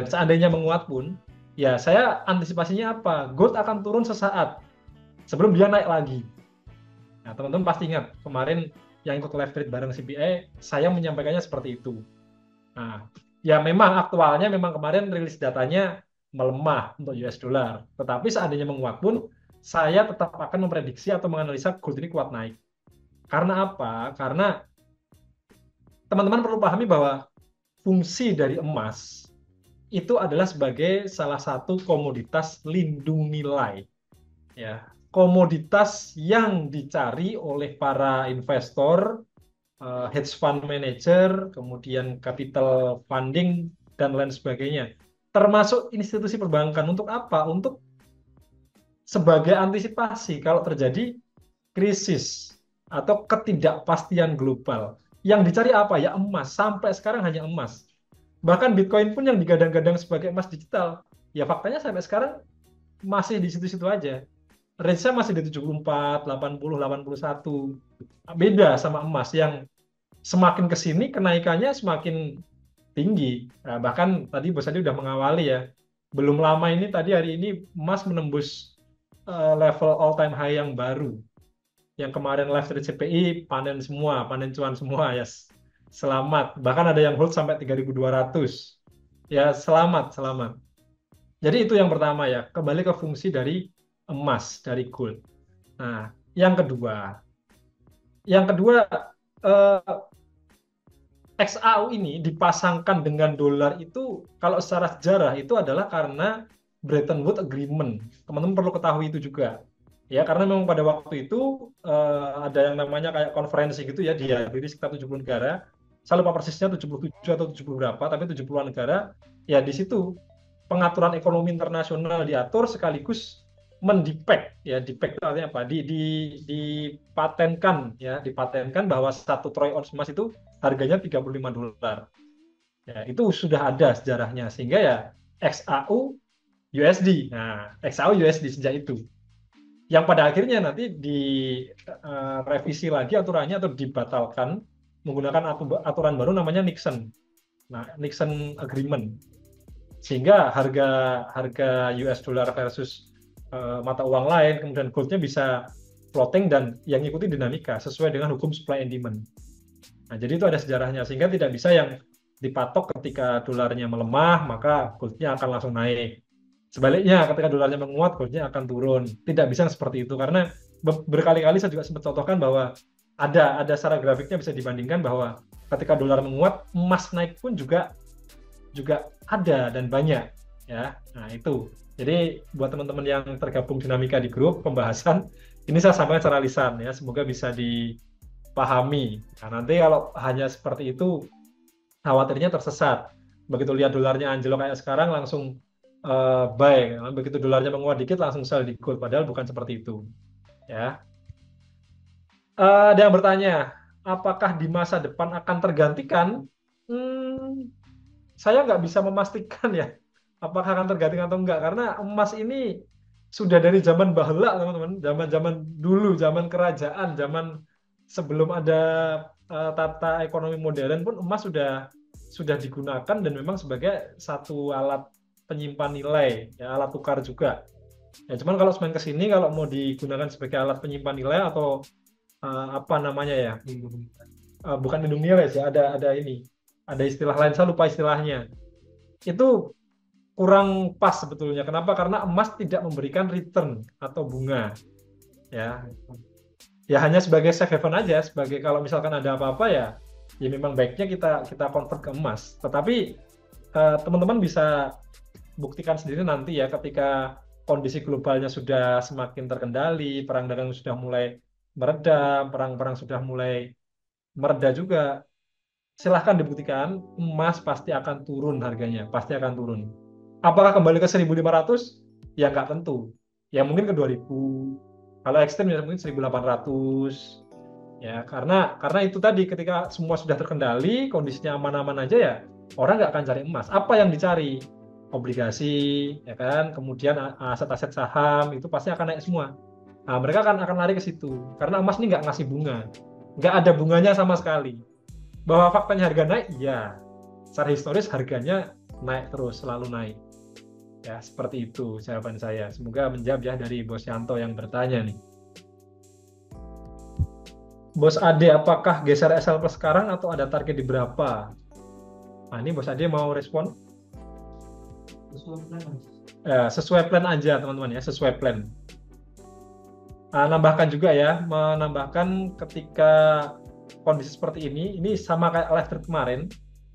seandainya menguat pun, ya saya antisipasinya apa? Gold akan turun sesaat sebelum dia naik lagi. Nah, teman-teman pasti ingat kemarin yang ikut live trade bareng CPI, saya menyampaikannya seperti itu. Nah, ya memang aktualnya memang kemarin rilis datanya melemah untuk US dollar. Tetapi seandainya menguat pun, saya tetap akan memprediksi atau menganalisa gold ini kuat naik. Karena apa? Karena teman-teman perlu pahami bahwa fungsi dari emas itu adalah sebagai salah satu komoditas lindung nilai. Ya, komoditas yang dicari oleh para investor, hedge fund manager, kemudian capital funding, dan lain sebagainya. termasuk institusi perbankan. Untuk apa? Untuk sebagai antisipasi kalau terjadi krisis atau ketidakpastian global. Yang dicari apa? Ya emas. Sampai sekarang hanya emas. Bahkan Bitcoin pun yang digadang-gadang sebagai emas digital, ya faktanya sampai sekarang masih di situ-situ aja. Range-nya masih di 74, 80, 81. Beda sama emas yang semakin ke sini kenaikannya semakin tinggi. Nah, bahkan tadi Bos Adi udah mengawali ya. Belum lama ini tadi hari ini emas menembus level all time high yang baru. Yang kemarin live dari CPI panen semua, panen cuan semua ya. Selamat. Bahkan ada yang hold sampai 3.200. Ya, selamat, selamat. Jadi itu yang pertama ya, kembali ke fungsi dari emas, dari gold. Nah, yang kedua eh, XAU ini dipasangkan dengan dolar itu kalau secara sejarah itu adalah karena Bretton Woods Agreement. Teman-teman perlu ketahui itu juga. Ya, karena memang pada waktu itu ada yang namanya kayak konferensi gitu ya, dihadiri sekitar 70 negara. Saya lupa persisnya 77 atau 70 berapa, tapi 70-an negara. Ya di situ pengaturan ekonomi internasional diatur sekaligus mendipek ya, dipek itu artinya apa? Dipatenkan ya, dipatenkan bahwa 1 troy ons emas itu harganya $35. Ya, itu sudah ada sejarahnya sehingga ya XAU USD. Nah, XAU USD sejak itu. Yang pada akhirnya nanti direvisi lagi aturannya atau dibatalkan menggunakan aturan baru namanya Nixon. Nah, Nixon Agreement. Sehingga harga US dollar versus mata uang lain, kemudian goldnya bisa floating dan yang ngikuti dinamika sesuai dengan hukum supply and demand. Nah, jadi itu ada sejarahnya sehingga tidak bisa yang dipatok ketika dolarnya melemah maka goldnya akan langsung naik. Sebaliknya ketika dolarnya menguat goldnya akan turun. Tidak bisa seperti itu karena berkali-kali saya juga sempat contohkan bahwa ada secara grafiknya bisa dibandingkan bahwa ketika dolar menguat emas naik pun juga ada dan banyak ya. Nah, itu. Jadi buat teman-teman yang tergabung dinamika di grup pembahasan ini saya sampaikan secara lisan ya, semoga bisa dipahami. Nah, nanti kalau hanya seperti itu khawatirnya tersesat. Begitu lihat dolarnya anjlok kayak sekarang langsung buy. Begitu dolarnya menguat dikit langsung sell di gold padahal bukan seperti itu. Ya. Ada yang bertanya, apakah di masa depan akan tergantikan? Saya nggak bisa memastikan ya apakah akan tergantikan atau enggak karena emas ini sudah dari zaman bahla teman-teman, zaman-zaman dulu, zaman kerajaan, zaman sebelum ada tata ekonomi modern pun emas sudah digunakan dan memang sebagai satu alat penyimpan nilai, ya, alat tukar juga. Ya, cuman kalau semakin ke sini kalau mau digunakan sebagai alat penyimpan nilai atau apa namanya ya, bukan lindung nilai sih, ada istilah lain, saya lupa istilahnya. Itu kurang pas sebetulnya. Kenapa? Karena emas tidak memberikan return atau bunga. Ya hanya sebagai safe haven aja, sebagai kalau misalkan ada apa-apa ya memang baiknya kita convert ke emas. Tetapi teman-teman bisa buktikan sendiri nanti ya ketika kondisi globalnya sudah semakin terkendali, perang dagang sudah mulai mereda, perang-perang sudah mulai mereda juga. Silahkan dibuktikan, emas pasti akan turun harganya, pasti akan turun. Apakah kembali ke 1.500? Ya nggak tentu. Ya mungkin ke 2.000. Kalau ekstrem ya mungkin 1.800. Ya karena itu tadi ketika semua sudah terkendali, kondisinya aman-aman aja ya orang nggak akan cari emas. Apa yang dicari? Obligasi, ya kan? Kemudian aset-aset saham itu pasti akan naik semua. Nah, mereka akan lari ke situ karena emas ini nggak ngasih bunga, nggak ada bunganya sama sekali. Bahwa faktanya harga naik, ya secara historis harganya naik terus, selalu naik. Ya, seperti itu jawaban saya. Semoga menjawab ya dari Bos Yanto yang bertanya nih. Bos Ade, apakah geser SL Plus sekarang atau ada target di berapa? Nah, ini Bos Ade mau respon? Sesuai plan aja teman-teman ya, sesuai plan. Nambahkan juga ya, menambahkan ketika kondisi seperti ini sama kayak live trade kemarin,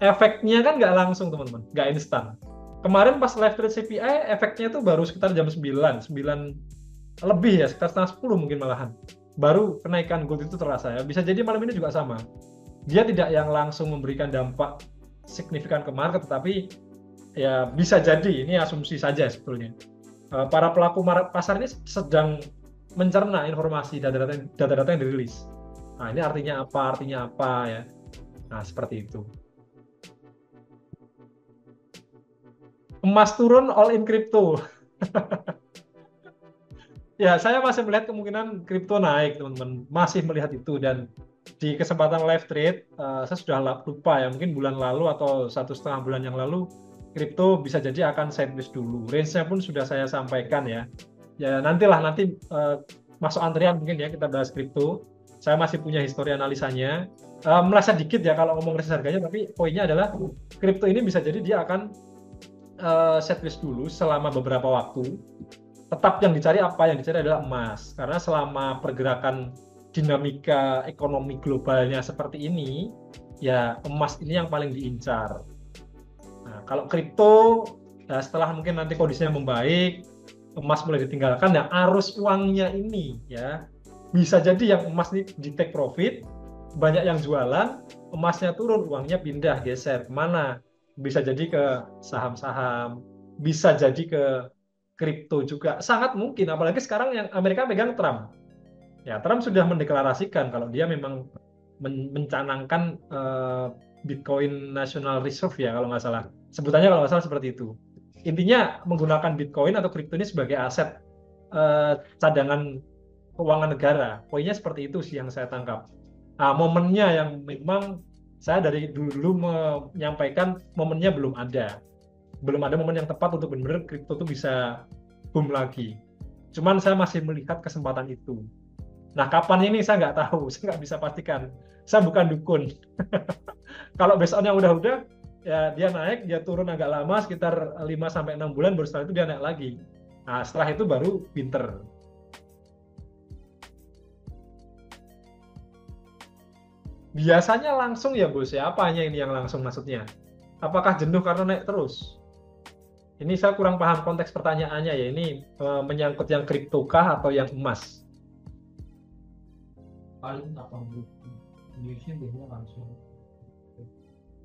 efeknya kan nggak langsung teman-teman, nggak instan. Kemarin pas live trade CPI, efeknya itu baru sekitar jam 9 lebih ya, sekitar setengah 10 mungkin malahan. Baru kenaikan gold itu terasa ya. Bisa jadi malam ini juga sama. Dia tidak yang langsung memberikan dampak signifikan ke market, tetapi ya bisa jadi, ini asumsi saja sebetulnya. Para pelaku pasar ini sedang mencerna informasi data-data yang dirilis. Nah, ini artinya apa ya. Nah, seperti itu. Emas turun all in crypto. Ya, saya masih melihat kemungkinan kripto naik, teman-teman. Masih melihat itu, dan di kesempatan live trade, saya sudah lupa ya, mungkin bulan lalu atau 1,5 bulan yang lalu, kripto bisa jadi akan sideways dulu. Range-nya pun sudah saya sampaikan ya. Ya, nanti masuk antrian mungkin ya kita bahas kripto. Saya masih punya histori analisanya. Merasa dikit ya kalau ngomong range harganya, tapi poinnya adalah kripto ini bisa jadi dia akan sideways dulu selama beberapa waktu. Tetap yang dicari adalah emas, karena selama pergerakan dinamika ekonomi globalnya seperti ini, ya emas ini yang paling diincar. Nah, kalau kripto, nah setelah mungkin nanti kondisinya membaik, emas mulai ditinggalkan, ya arus uangnya ini ya bisa jadi yang emas ini di take profit, banyak yang jualan, emasnya turun, uangnya pindah geser kemana? Bisa jadi ke saham-saham, bisa jadi ke kripto juga, sangat mungkin. Apalagi sekarang yang Amerika megang Trump. Ya, Trump sudah mendeklarasikan kalau dia memang mencanangkan Bitcoin National Reserve ya kalau nggak salah. Sebutannya kalau nggak salah seperti itu. Intinya menggunakan Bitcoin atau kripto ini sebagai aset cadangan keuangan negara. Poinnya seperti itu sih yang saya tangkap. Nah, momennya yang memang saya dari dulu menyampaikan momennya belum ada momen yang tepat untuk benar-benar kripto itu bisa boom lagi. Cuman saya masih melihat kesempatan itu. Nah, kapan ini saya nggak tahu, saya nggak bisa pastikan. Saya bukan dukun. Kalau besoknya udah, ya dia naik, dia turun agak lama, sekitar 5-6 bulan, baru setelah itu dia naik lagi. Nah, setelah itu baru pinter. Biasanya langsung ya bos ya, apanya ini yang langsung maksudnya? Apakah jenuh karena naik terus? Ini saya kurang paham konteks pertanyaannya ya. Ini menyangkut yang kripto kah atau yang emas?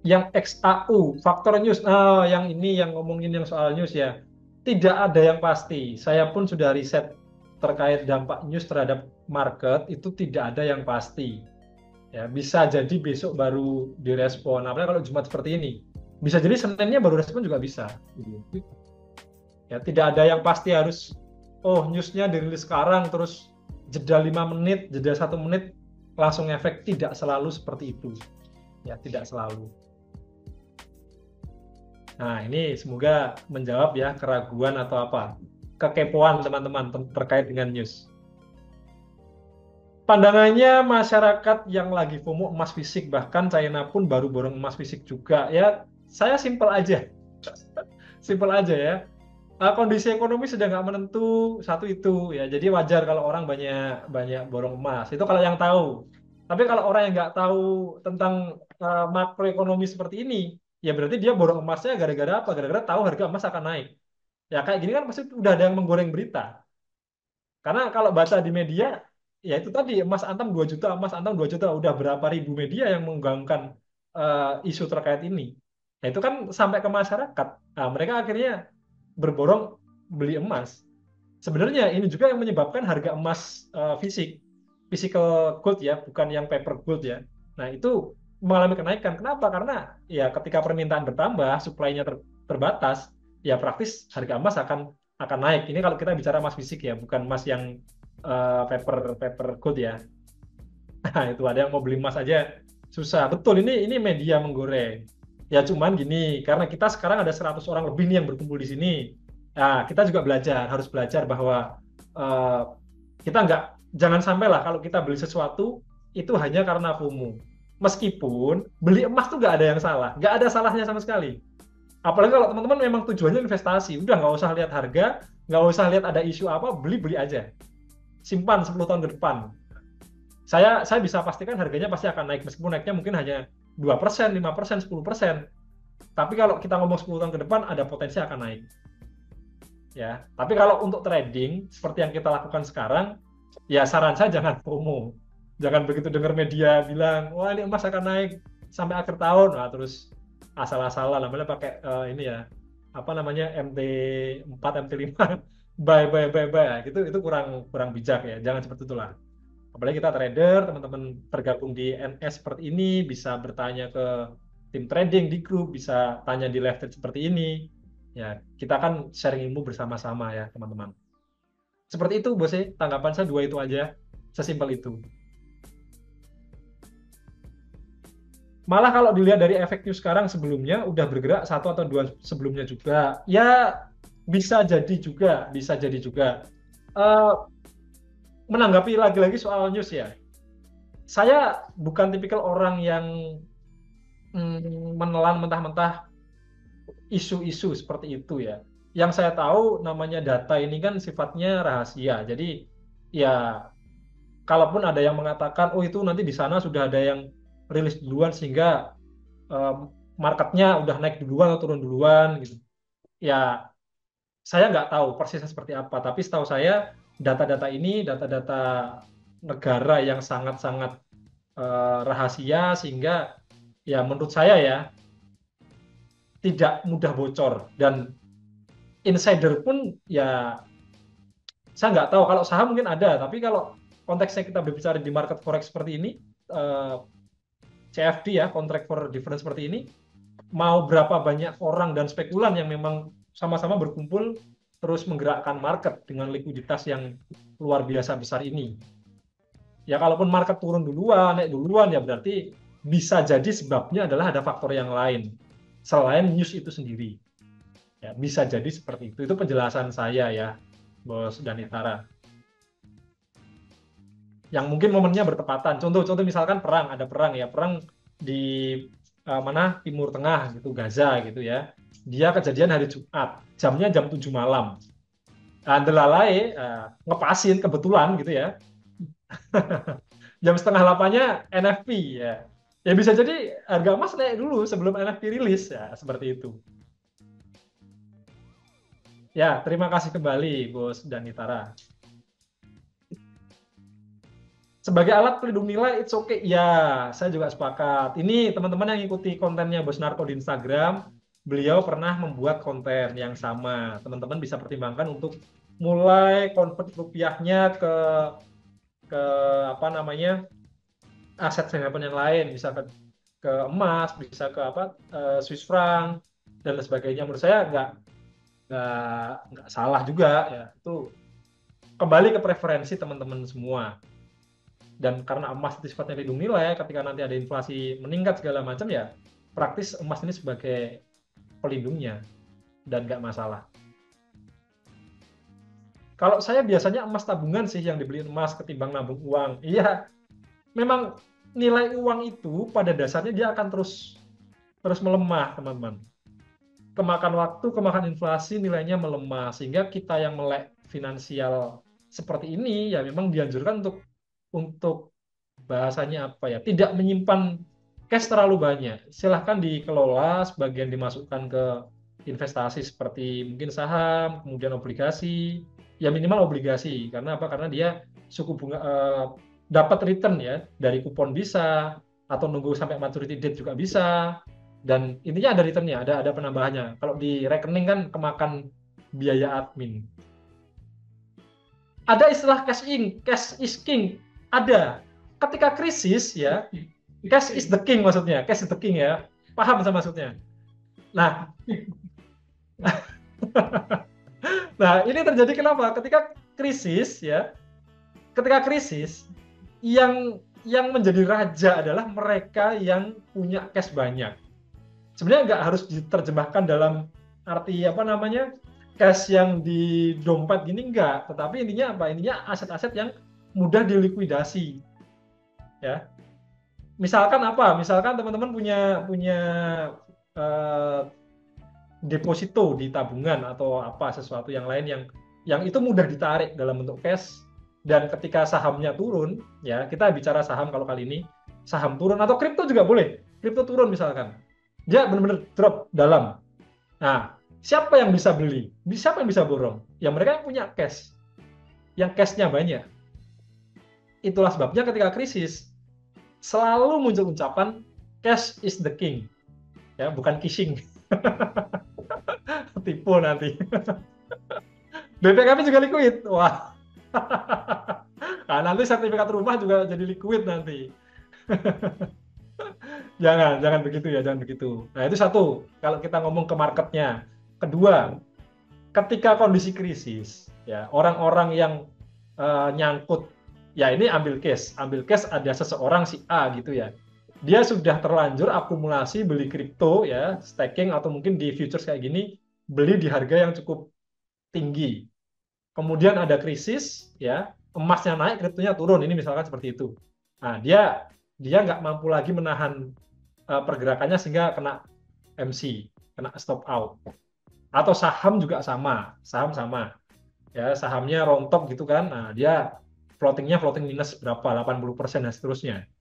Yang XAU, faktor news. Yang ini yang ngomongin yang soal news ya. Tidak ada yang pasti. Saya pun sudah riset terkait dampak news terhadap market, itu tidak ada yang pasti. Ya, bisa jadi besok baru direspon. Apalagi kalau Jumat seperti ini. Bisa jadi Seninnya baru respon juga bisa. Ya, tidak ada yang pasti harus newsnya dirilis sekarang terus jeda 5 menit, jeda 1 menit langsung efek. Tidak selalu seperti itu. Ya, tidak selalu. Nah, ini semoga menjawab ya keraguan atau apa kekepoan teman-teman terkait dengan news. Pandangannya masyarakat yang lagi FOMO emas fisik, bahkan China pun baru borong emas fisik juga. Ya, saya simpel aja. Simpel aja ya. Kondisi ekonomi sedang nggak menentu, satu itu ya. Jadi wajar kalau orang banyak borong emas. Itu kalau yang tahu. Tapi kalau orang yang nggak tahu tentang makroekonomi seperti ini, ya berarti dia borong emasnya gara-gara apa? Gara-gara tahu harga emas akan naik. Ya kayak gini kan pasti udah ada yang menggoreng berita. Karena kalau baca di media, ya itu tadi emas antam 2 juta, emas antam 2 juta, udah berapa ribu media yang menggaungkan isu terkait ini. Ya itu kan sampai ke masyarakat. Nah, mereka akhirnya berborong beli emas. Sebenarnya ini juga yang menyebabkan harga emas physical gold ya, bukan yang paper gold ya. Nah, itu mengalami kenaikan. Kenapa? Karena ya ketika permintaan bertambah, supply-nya terbatas, ya praktis harga emas akan naik. Ini kalau kita bicara emas fisik ya, bukan emas yang paper gold ya. Nah, itu ada yang mau beli emas aja susah. Betul, ini media menggoreng. Ya cuman gini, karena kita sekarang ada 100 orang lebih nih yang berkumpul di sini. Nah, kita juga harus belajar bahwa kita jangan sampai lah kalau kita beli sesuatu itu hanya karena FOMO. Meskipun beli emas tuh nggak ada yang salah, nggak ada salahnya sama sekali. Apalagi kalau teman-teman memang tujuannya investasi, udah nggak usah lihat harga, nggak usah lihat ada isu apa, beli aja. Simpan 10 tahun ke depan. Saya bisa pastikan harganya pasti akan naik, meskipun naiknya mungkin hanya 2%, 5%, 10%. Tapi kalau kita ngomong 10 tahun ke depan, ada potensi akan naik. Ya, tapi kalau untuk trading, seperti yang kita lakukan sekarang, ya saran saya jangan FOMO. Jangan begitu dengar media bilang, wah ini emas akan naik sampai akhir tahun, nah terus asal-asalan, namanya pakai ini ya, apa namanya MT4, MT5 buy gitu, itu kurang kurang bijak ya. Jangan seperti itulah. Apalagi kita trader, teman-teman tergabung di NS seperti ini, bisa bertanya ke tim trading di grup, bisa tanya di live chat seperti ini. Ya, kita kan sharing ilmu bersama-sama ya, teman-teman. Seperti itu, Bos. Tanggapan saya dua itu aja. Sesimpel itu. Malah kalau dilihat dari efek news sekarang, sebelumnya udah bergerak satu atau dua sebelumnya juga. Ya, bisa jadi juga, bisa jadi juga. Eh, menanggapi lagi-lagi soal news ya. Saya bukan tipikal orang yang menelan mentah-mentah isu-isu seperti itu ya. Yang saya tahu namanya data ini kan sifatnya rahasia. Jadi ya kalaupun ada yang mengatakan oh itu nanti di sana sudah ada yang rilis duluan sehingga eh, marketnya udah naik duluan atau turun duluan gitu. Ya saya nggak tahu persisnya seperti apa. Tapi setahu saya data-data ini data-data negara yang sangat-sangat rahasia sehingga ya menurut saya ya tidak mudah bocor dan insider pun ya saya nggak tahu kalau saham mungkin ada tapi kalau konteksnya kita berbicara di market forex seperti ini eh, CFD ya contract for difference seperti ini mau berapa banyak orang dan spekulan yang memang sama-sama berkumpul terus menggerakkan market dengan likuiditas yang luar biasa besar ini ya kalaupun market turun duluan naik duluan ya berarti bisa jadi sebabnya adalah ada faktor yang lain selain news itu sendiri. Ya, bisa jadi seperti itu. Itu penjelasan saya ya, Bos Danitara. Yang mungkin momennya bertepatan. Contoh-contoh misalkan perang, ada perang ya, perang di mana Timur Tengah gitu, Gaza gitu ya. Dia kejadian hari Jumat, jamnya jam 7 malam. Nah, Delalai ngepasin kebetulan gitu ya. Jam setengah 8-nya NFP ya. Ya bisa jadi harga emas naik dulu sebelum NFP rilis ya, seperti itu. Ya, terima kasih kembali, Bos Danitara. Sebagai alat pelindung nilai, it's okay. Ya, saya juga sepakat. Ini teman-teman yang ikuti kontennya Bos Narko di Instagram, beliau pernah membuat konten yang sama. Teman-teman bisa pertimbangkan untuk mulai convert rupiahnya ke apa namanya aset investment yang lain, bisa ke emas, bisa ke apa Swiss franc dan lain sebagainya. Menurut saya nggak salah juga ya. Itu kembali ke preferensi teman-teman semua. Dan karena emas itu sifatnya lindung nilai, ketika nanti ada inflasi meningkat segala macam ya, praktis emas ini sebagai pelindungnya dan nggak masalah. Kalau saya biasanya emas tabungan sih yang dibeli emas ketimbang nabung uang. Iya, memang nilai uang itu pada dasarnya dia akan terus melemah, teman-teman. Kemakan waktu, kemakan inflasi, nilainya melemah. Sehingga kita yang melek finansial seperti ini, ya memang dianjurkan untuk bahasanya apa ya, tidak menyimpan cash terlalu banyak. Silahkan dikelola, sebagian dimasukkan ke investasi seperti mungkin saham, kemudian obligasi, ya minimal obligasi. Karena apa? Karena dia suku bunga dapat return ya dari kupon bisa atau nunggu sampai maturity date juga bisa dan intinya ada returnnya, ada penambahannya. Kalau di rekening kan kemakan biaya admin. Ada istilah cash is king. Ada. Ketika krisis ya, cash is the king maksudnya. Cash is the king ya. Paham sama maksudnya. Nah, nah ini terjadi kenapa? Ketika krisis ya, yang menjadi raja adalah mereka yang punya cash banyak. Sebenarnya nggak harus diterjemahkan dalam arti apa namanya cash yang di dompet gini enggak, tetapi intinya apa? Intinya aset-aset yang mudah dilikuidasi. Ya. Misalkan apa? Misalkan teman-teman punya deposito di tabungan atau apa sesuatu yang lain yang itu mudah ditarik dalam bentuk cash dan ketika sahamnya turun, ya kita bicara saham kalau kali ini saham turun atau kripto juga boleh. Kripto turun misalkan. Dia benar-benar drop dalam. Nah, siapa yang bisa beli? Siapa yang bisa borong? Ya mereka yang punya cash. Yang cashnya banyak. Itulah sebabnya ketika krisis selalu muncul ucapan cash is the king. Ya, bukan kissing. Tipu nanti. BPKB juga liquid. Wah. Nah, nanti sertifikat rumah juga jadi liquid nanti. Jangan begitu ya, jangan begitu. Nah, itu satu, kalau kita ngomong ke marketnya. Kedua, ketika kondisi krisis, ya orang-orang yang nyangkut, ya ini ambil case ada seseorang si A gitu ya. Dia sudah terlanjur akumulasi beli kripto ya, staking atau mungkin di futures kayak gini, beli di harga yang cukup tinggi. Kemudian ada krisis ya, emasnya naik, kriptonya turun, ini misalkan seperti itu. Nah, dia nggak mampu lagi menahan pergerakannya sehingga kena MC, kena stop out. Atau saham juga sama, ya sahamnya rontok gitu kan. Nah, dia floating minus berapa, 80% dan seterusnya.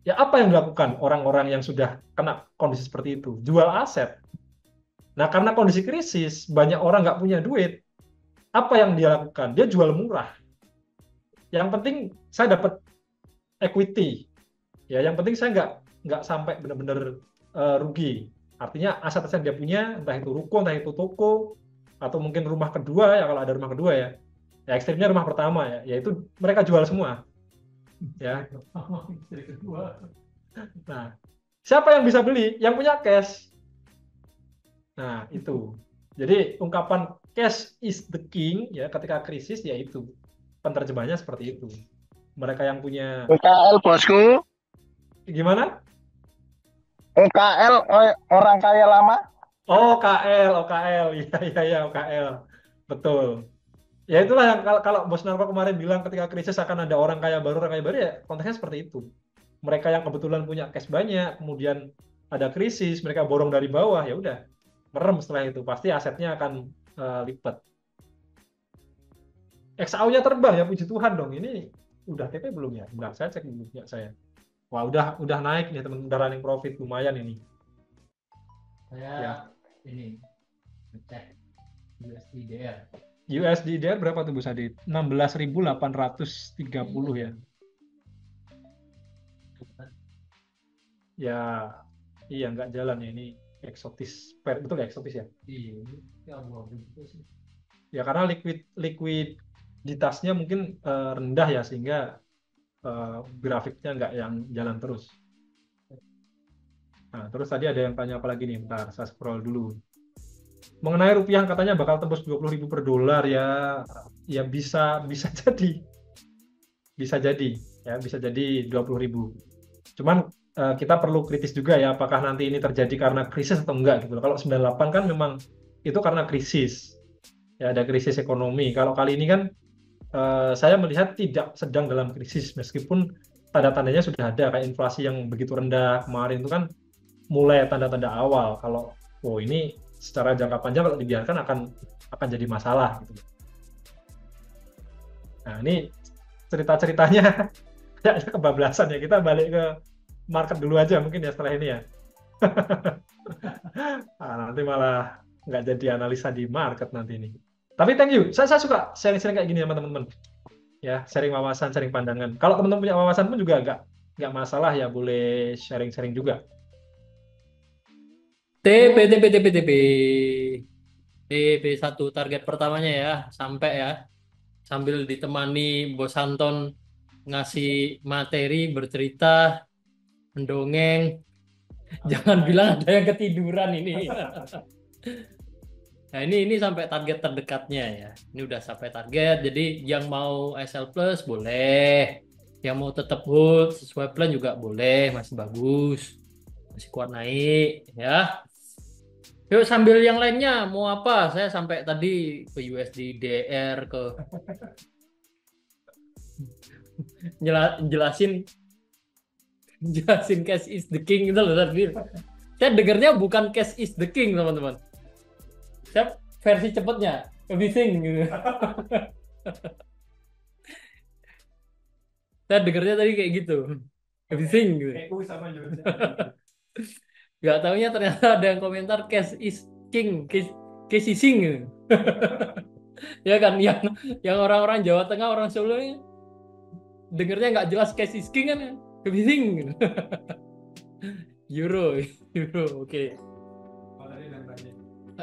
Ya apa yang dilakukan orang-orang yang sudah kena kondisi seperti itu? Jual aset. Nah, karena kondisi krisis, banyak orang nggak punya duit. Apa yang dia lakukan? Dia jual murah. Yang penting saya dapat equity. Ya, yang penting saya nggak sampai benar-benar rugi. Artinya aset-aset dia punya, entah itu ruko, entah itu toko, atau mungkin rumah kedua ya, kalau ada rumah kedua ya. Ya ekstrimnya rumah pertama ya, yaitu mereka jual semua. Ya. Nah, siapa yang bisa beli? Yang punya cash. Nah, itu. Jadi ungkapan cash is the king ya ketika krisis ya itu. Penerjemahnya seperti itu. Mereka yang punya UKL bosku, gimana? UKL orang kaya lama. Oh, OKL. Iya, OKL. Betul. Ya itulah yang kalau Bos Narko kemarin bilang ketika krisis akan ada orang kaya baru ya konteksnya seperti itu. Mereka yang kebetulan punya cash banyak, kemudian ada krisis, mereka borong dari bawah, ya udah merem setelah itu pasti asetnya akan lipat. XAU-nya terbang ya, puji Tuhan dong. Ini udah TP belum ya? Enggak, saya cek dulu ya saya. Wah, udah naik nih teman, udah running profit lumayan ini. Saya Ya. ini ngecek USDDR. USDDR berapa tuh Bu Sadit? 16.830 ya. Ya, iya nggak jalan ya ini eksotis. Betul ya eksotis ya? Iya, ini abu-abu gitu sih. Ya karena likuiditasnya mungkin rendah ya sehingga grafiknya nggak yang jalan terus. Nah, terus tadi ada yang tanya apa lagi nih? Bentar, saya scroll dulu. Mengenai rupiah katanya bakal tembus 20.000 per dolar ya. Ya bisa jadi. Bisa jadi 20.000. Cuman kita perlu kritis juga ya apakah nanti ini terjadi karena krisis atau enggak gitu. Kalau 98 kan memang itu karena krisis. Ya ada krisis ekonomi. Kalau kali ini kan saya melihat tidak sedang dalam krisis meskipun tanda-tandanya sudah ada kayak inflasi yang begitu rendah kemarin itu kan mulai tanda-tanda awal kalau ini secara jangka panjang kalau dibiarkan akan jadi masalah gitu. Nah, ini cerita-ceritanya kayaknya kebablasan ya. Kita balik ke market dulu aja mungkin ya setelah ini ya. Nah, nanti malah nggak jadi analisa di market nanti ini. Tapi thank you. Saya suka sharing-sharing kayak gini sama teman-teman. Ya, sharing wawasan, sharing pandangan. Kalau teman-teman punya wawasan pun juga nggak masalah ya, boleh sharing-sharing juga. TP1 target pertamanya ya, sampai ya. Sambil ditemani Bos Anton ngasih materi, bercerita, mendongeng. Jangan bilang ada yang ketiduran ini. Nah, ini sampai target terdekatnya ya. Ini udah sampai target. Jadi yang mau SL Plus boleh. Yang mau tetap hold sesuai plan juga boleh, masih bagus. Masih kuat naik ya. Yuk sambil yang lainnya mau apa? Saya sampai tadi ke USDDR ke jelasin cash is the king itu loh tadi. Saya dengarnya bukan cash is the king teman-teman. Saya versi cepatnya everything gitu. Saya dengarnya tadi kayak gitu. Everything gitu. Gak taunya ternyata ada yang komentar cash is king, cash is king gitu. Ya kan yang orang-orang Jawa Tengah, orang Solo ini dengarnya nggak jelas cash is king kan everything gitu. Euro, oke.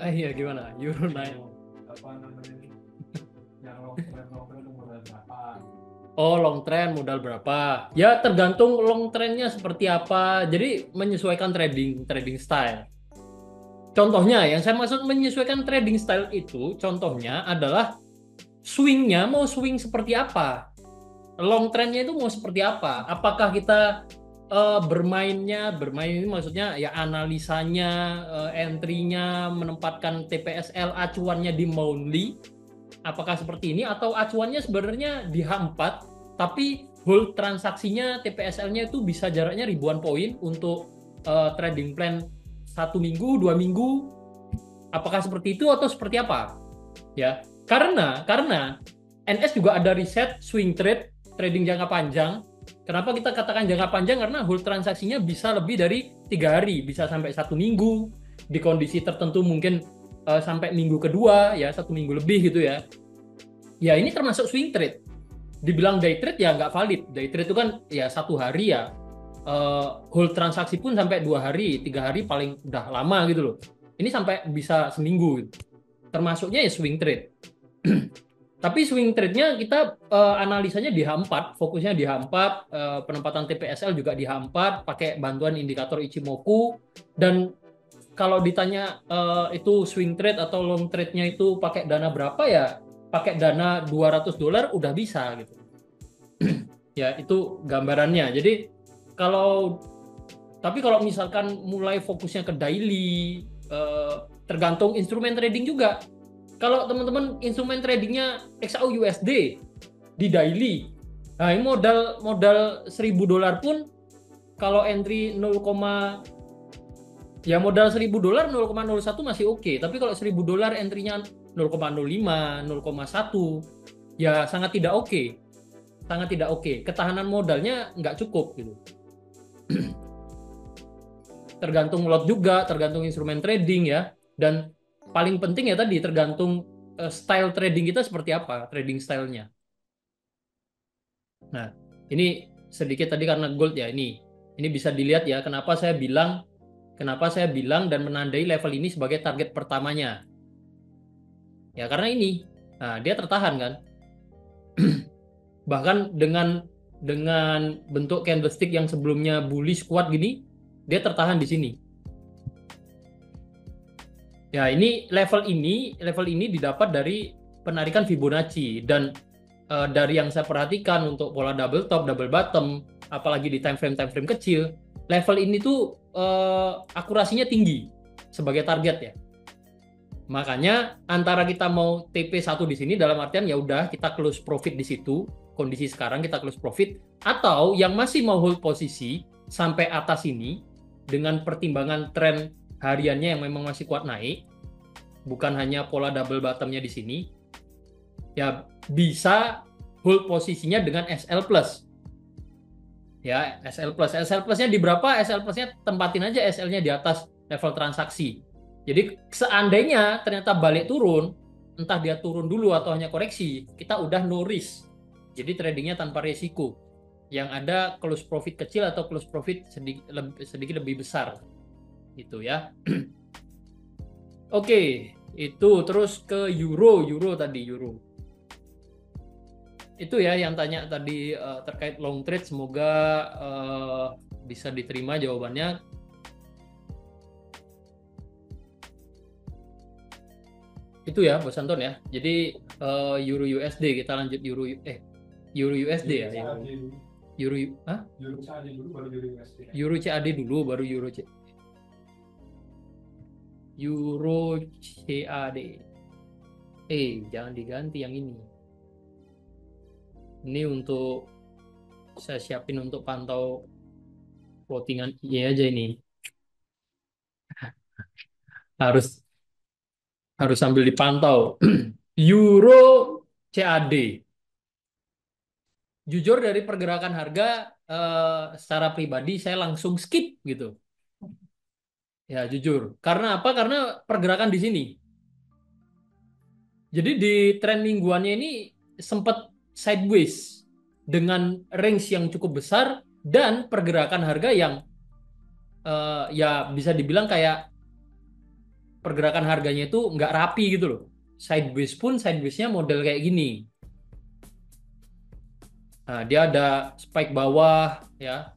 Iya gimana? Euro naik. Yang apa namanya ini? Yang long trend itu modal berapa? Oh, long trend modal berapa? Ya tergantung long trendnya seperti apa. Jadi menyesuaikan trading style. Contohnya yang saya maksud menyesuaikan trading style itu, contohnya adalah swingnya mau swing seperti apa? Long trendnya itu mau seperti apa? Apakah kita bermain ini maksudnya ya analisanya, entry-nya, menempatkan TPSL acuannya di monthly, apakah seperti ini atau acuannya sebenarnya di H4 tapi hold transaksinya TPSL-nya itu bisa jaraknya ribuan poin untuk trading plan 1 minggu, 2 minggu, apakah seperti itu atau seperti apa? Ya, karena NS juga ada riset swing trade, trading jangka panjang. Kenapa kita katakan jangka panjang? Karena hold transaksinya bisa lebih dari 3 hari, bisa sampai 1 minggu. Di kondisi tertentu mungkin sampai minggu kedua, ya 1 minggu lebih gitu ya. Ya ini termasuk swing trade. Dibilang day trade ya nggak valid. Day trade itu kan ya 1 hari ya. Hold transaksi pun sampai 2 hari, 3 hari paling udah lama gitu loh. Ini sampai bisa seminggu gitu. Termasuknya ya swing trade. Tapi swing trade-nya kita analisanya di H4, fokusnya di H4, penempatan TPSL juga di H4, pakai bantuan indikator Ichimoku. Dan kalau ditanya itu swing trade atau long trade-nya itu pakai dana berapa ya? Pakai dana $200 udah bisa gitu. Ya itu gambarannya. Jadi tapi kalau misalkan mulai fokusnya ke daily, tergantung instrumen trading juga. Kalau teman-teman instrumen tradingnya XAU USD di daily, nah ini modal $1.000 pun kalau entry 0, ya modal $1.000 0,01 masih oke. Tapi kalau $1.000 entry-nya 0,05, 0,1, ya sangat tidak oke. Sangat tidak oke. Ketahanan modalnya nggak cukup gitu. Tergantung lot juga, tergantung instrumen trading ya. Dan paling penting ya tadi tergantung style trading kita seperti apa, trading style-nya. Nah, ini sedikit tadi karena gold ya ini bisa dilihat ya kenapa saya bilang dan menandai level ini sebagai target pertamanya. Ya karena ini, nah dia tertahan kan. Bahkan dengan bentuk candlestick yang sebelumnya bullish kuat gini, dia tertahan di sini. Ya, level ini didapat dari penarikan Fibonacci dan dari yang saya perhatikan untuk pola double top, double bottom, apalagi di time frame kecil, level ini tuh akurasinya tinggi sebagai target ya. Makanya antara kita mau TP1 di sini dalam artian ya udah kita close profit di situ, kondisi sekarang kita close profit, atau yang masih mau hold posisi sampai atas ini dengan pertimbangan tren hariannya yang memang masih kuat naik, bukan hanya pola double bottomnya di sini, ya bisa hold posisinya dengan SL plus. Ya, SL plus-nya di berapa? SL plus-nya tempatin aja SL-nya di atas level transaksi. Jadi seandainya ternyata balik turun, entah dia turun dulu atau hanya koreksi, kita udah no risk. Jadi tradingnya tanpa risiko. Yang ada close profit kecil atau close profit sedikit lebih besar. Gitu ya. Oke, itu terus ke euro tadi. Itu ya yang tanya tadi terkait long trade, semoga bisa diterima jawabannya. Itu ya Bos Anton ya. Jadi euro USD, kita lanjut euro USD ya. Euro CAD dulu baru euro USD. Euro CAD dulu baru euro CAD. Euro CAD. Jangan diganti yang ini. Ini untuk saya siapin untuk pantau plottingan aja ini. Harus sambil dipantau. Euro CAD. Jujur dari pergerakan harga secara pribadi saya langsung skip gitu. Ya jujur. Karena apa? Karena pergerakan di sini. Jadi di tren mingguannya ini sempat sideways dengan range yang cukup besar dan pergerakan harga yang ya bisa dibilang kayak pergerakan harganya itu nggak rapi gitu loh. Sideways pun sideways-nya model kayak gini. Nah, dia ada spike bawah ya,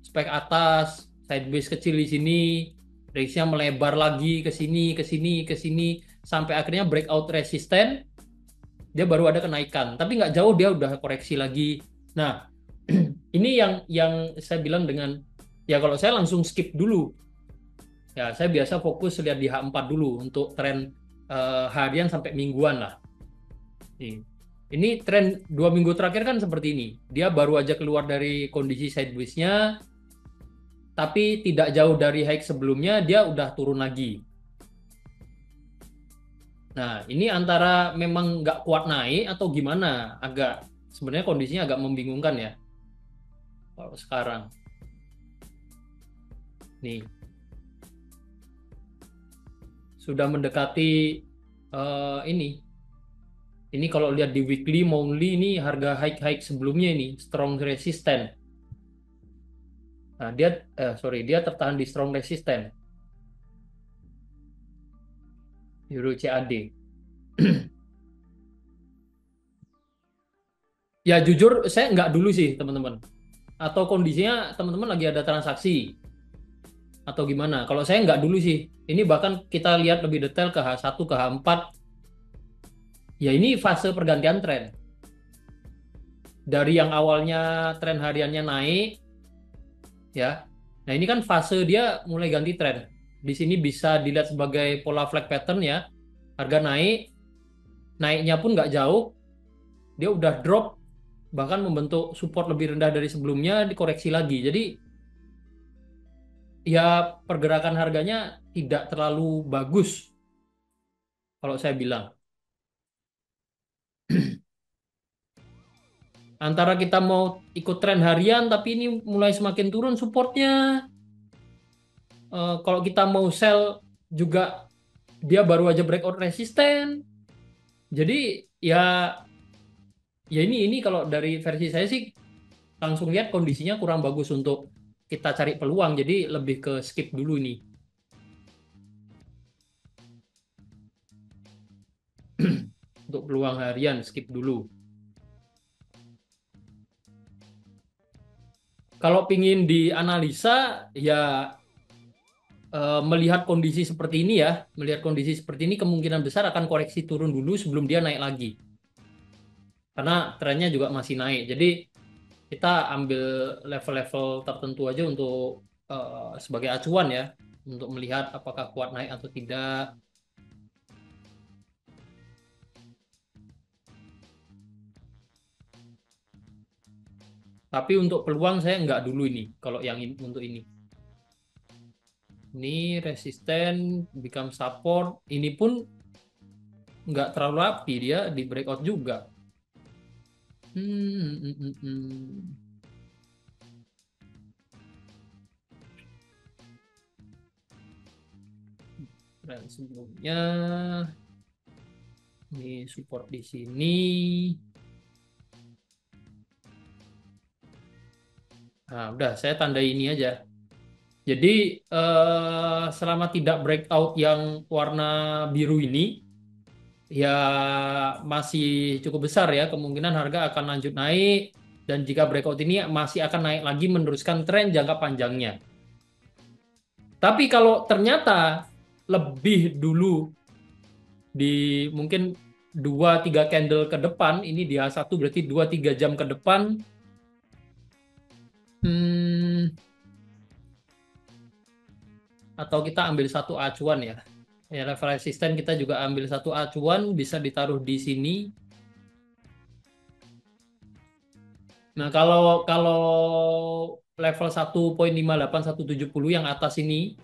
spike atas, sideways kecil di sini, range-nya melebar lagi ke sini, ke sini, ke sini, sampai akhirnya breakout resisten, dia baru ada kenaikan. Tapi nggak jauh dia udah koreksi lagi. Nah, ini yang saya bilang dengan ya kalau saya langsung skip dulu. Ya, saya biasa fokus lihat di H4 dulu untuk tren harian sampai mingguan lah. Ini tren 2 minggu terakhir kan seperti ini. Dia baru aja keluar dari kondisi sideways-nya, tapi tidak jauh dari high sebelumnya, dia udah turun lagi. Nah, ini antara memang nggak kuat naik atau gimana? Sebenarnya kondisinya agak membingungkan ya. Kalau sekarang. Nih. Sudah mendekati ini. Ini kalau lihat di weekly, monthly ini harga high sebelumnya ini strong resistant. Nah, dia tertahan di strong resistant. Euro CAD. Ya jujur saya nggak dulu sih teman-teman. Atau kondisinya teman-teman lagi ada transaksi atau gimana? Kalau saya nggak dulu sih. Ini bahkan kita lihat lebih detail ke H1 ke H4. Ya ini fase pergantian tren. Dari yang awalnya tren hariannya naik, ya. Nah ini kan fase dia mulai ganti tren. Di sini bisa dilihat sebagai pola flag pattern ya. Harga naik, naiknya pun nggak jauh, dia udah drop, bahkan membentuk support lebih rendah dari sebelumnya, dikoreksi lagi. Jadi ya pergerakan harganya tidak terlalu bagus, kalau saya bilang. Antara kita mau ikut tren harian tapi ini mulai semakin turun supportnya. Kalau kita mau sell juga dia baru aja breakout resisten. Jadi ya ini kalau dari versi saya sih langsung lihat kondisinya kurang bagus untuk kita cari peluang. Jadi lebih ke skip dulu nih. Untuk peluang harian skip dulu. Kalau pingin dianalisa, ya melihat kondisi seperti ini ya, kemungkinan besar akan koreksi turun dulu sebelum dia naik lagi. Karena trennya juga masih naik. Jadi kita ambil level-level tertentu aja untuk sebagai acuan ya, untuk melihat apakah kuat naik atau tidak. Tapi untuk peluang saya nggak dulu ini, kalau yang ini, untuk ini. Ini resisten, become support. Ini pun nggak terlalu rapi, dia di breakout juga. Dan sebelumnya ini support di sini. Nah, udah saya tandai ini aja. Jadi selama tidak breakout yang warna biru ini, ya masih cukup besar ya kemungkinan harga akan lanjut naik, dan jika breakout ini masih akan naik lagi meneruskan tren jangka panjangnya. Tapi kalau ternyata lebih dulu di mungkin 2-3 candle ke depan, ini di H1 berarti 2-3 jam ke depan, atau kita ambil satu acuan ya. Ya, level resisten kita juga ambil satu acuan, bisa ditaruh di sini. Nah, kalau level 1.58170 yang atas ini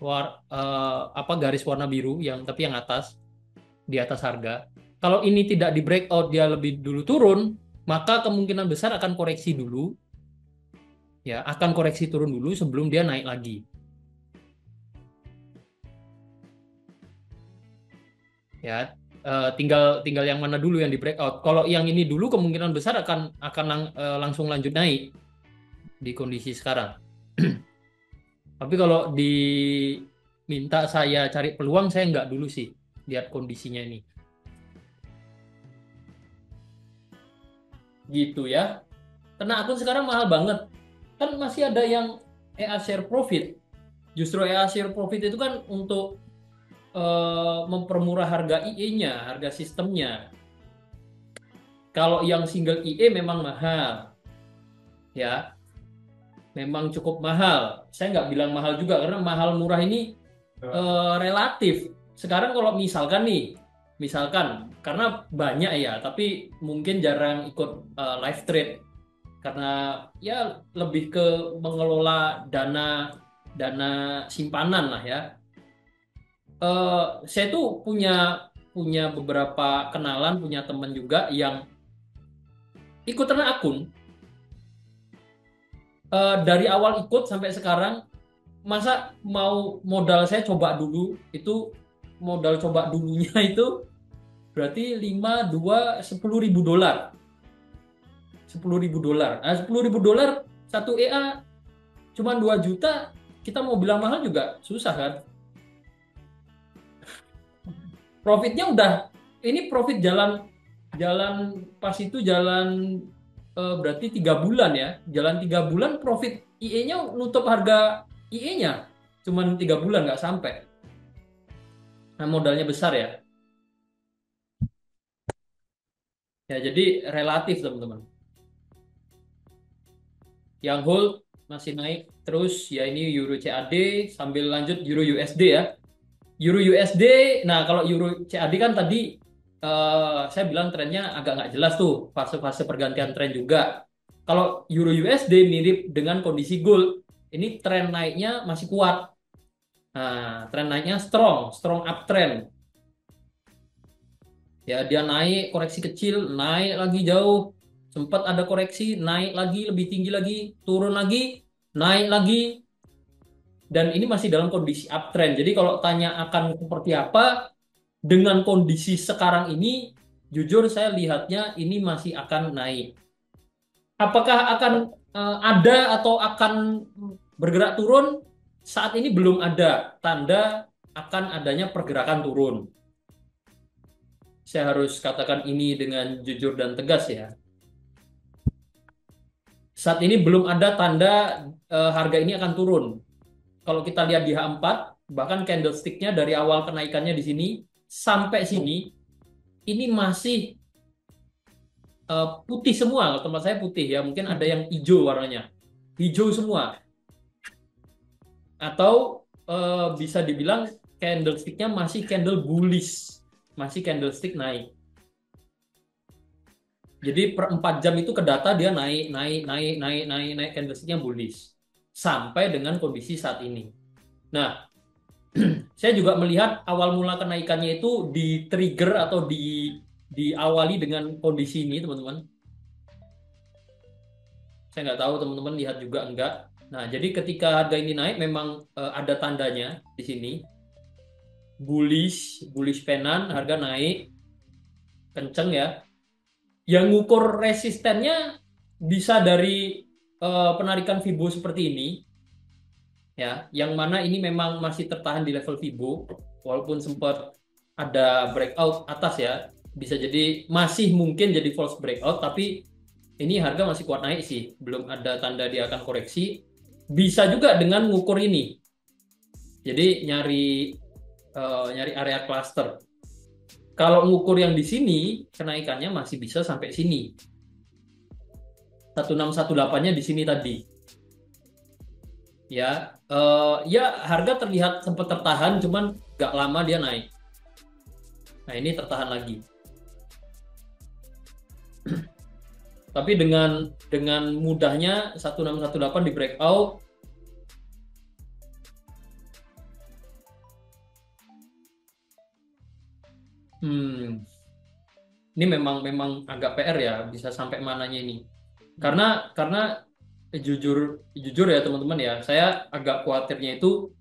garis warna biru tapi yang atas di atas harga. Kalau ini tidak di breakout, dia lebih dulu turun, maka kemungkinan besar akan koreksi dulu. Ya, akan koreksi turun dulu sebelum dia naik lagi. Ya, tinggal yang mana dulu yang di breakout. Kalau yang ini dulu kemungkinan besar akan langsung lanjut naik di kondisi sekarang. Tapi kalau di minta saya cari peluang, saya nggak dulu sih lihat kondisinya ini. Gitu ya. Karena akun sekarang mahal banget. Kan masih ada yang EA share profit. Justru EA share profit itu kan untuk mempermurah harga IE-nya, harga sistemnya. Kalau yang single IE memang mahal, ya, memang cukup mahal. Saya nggak bilang mahal juga karena mahal murah ini relatif. Sekarang kalau misalkan nih, misalkan karena banyak ya, tapi mungkin jarang ikut live trade karena ya lebih ke mengelola dana simpanan lah ya. Saya tuh punya beberapa kenalan, punya teman juga yang ikutan akun dari awal ikut sampai sekarang. Masa mau modal saya coba dulu itu, modal coba dulunya itu berarti 5 2 $10.000. $10.000. Nah, $10.000 satu EA cuma 2 juta, kita mau bilang mahal juga susah kan. Profitnya udah, ini profit jalan pas itu jalan berarti 3 bulan ya. Jalan 3 bulan profit IE-nya nutup harga IE-nya. Cuman 3 bulan nggak sampai. Nah, modalnya besar ya. Ya, jadi relatif teman-teman. Yang hold masih naik terus ya, ini Euro CAD sambil lanjut Euro USD ya. Euro USD, nah kalau Euro CAD kan tadi saya bilang trennya agak nggak jelas tuh, fase-fase pergantian tren juga. Kalau Euro USD mirip dengan kondisi gold, ini tren naiknya masih kuat. Nah, tren naiknya strong uptrend. Ya, dia naik, koreksi kecil, naik lagi jauh. Sempat ada koreksi, naik lagi, lebih tinggi lagi, turun lagi, naik lagi. Dan ini masih dalam kondisi uptrend. Jadi kalau tanya akan seperti apa, dengan kondisi sekarang ini, jujur saya lihatnya ini masih akan naik. Apakah akan ada atau akan bergerak turun? Saat ini belum ada tanda akan adanya pergerakan turun. Saya harus katakan ini dengan jujur dan tegas ya. Saat ini belum ada tanda harga ini akan turun. Kalau kita lihat di H4, bahkan candlestick-nya dari awal kenaikannya di sini sampai sini, ini masih putih semua. Kalau tempat saya putih ya, mungkin ada yang hijau warnanya. Hijau semua. Atau bisa dibilang candlestick-nya masih candle bullish. Masih candlestick naik. Jadi per 4 jam itu ke data dia naik candlestick-nya bullish. Sampai dengan kondisi saat ini. Nah, saya juga melihat awal mula kenaikannya itu di trigger atau diawali dengan kondisi ini, teman-teman. Saya nggak tahu teman-teman lihat juga enggak. Nah, jadi ketika harga ini naik memang ada tandanya di sini. Bullish penan, harga naik kenceng ya. Yang ngukur resistennya bisa dari penarikan Fibo seperti ini. Ya, yang mana ini memang masih tertahan di level Fibo walaupun sempat ada breakout atas ya. Bisa jadi masih mungkin jadi false breakout, tapi ini harga masih kuat naik sih. Belum ada tanda dia akan koreksi. Bisa juga dengan ngukur ini. Jadi nyari area cluster. Kalau ngukur yang di sini, kenaikannya masih bisa sampai sini. 1618-nya di sini tadi. Ya, ya harga terlihat sempat tertahan, cuman gak lama dia naik. Nah, ini tertahan lagi. Tapi dengan mudahnya 1618 di breakout. Ini memang agak PR ya, bisa sampai mananya ini. Karena jujur ya teman-teman ya, saya agak khawatirnya itu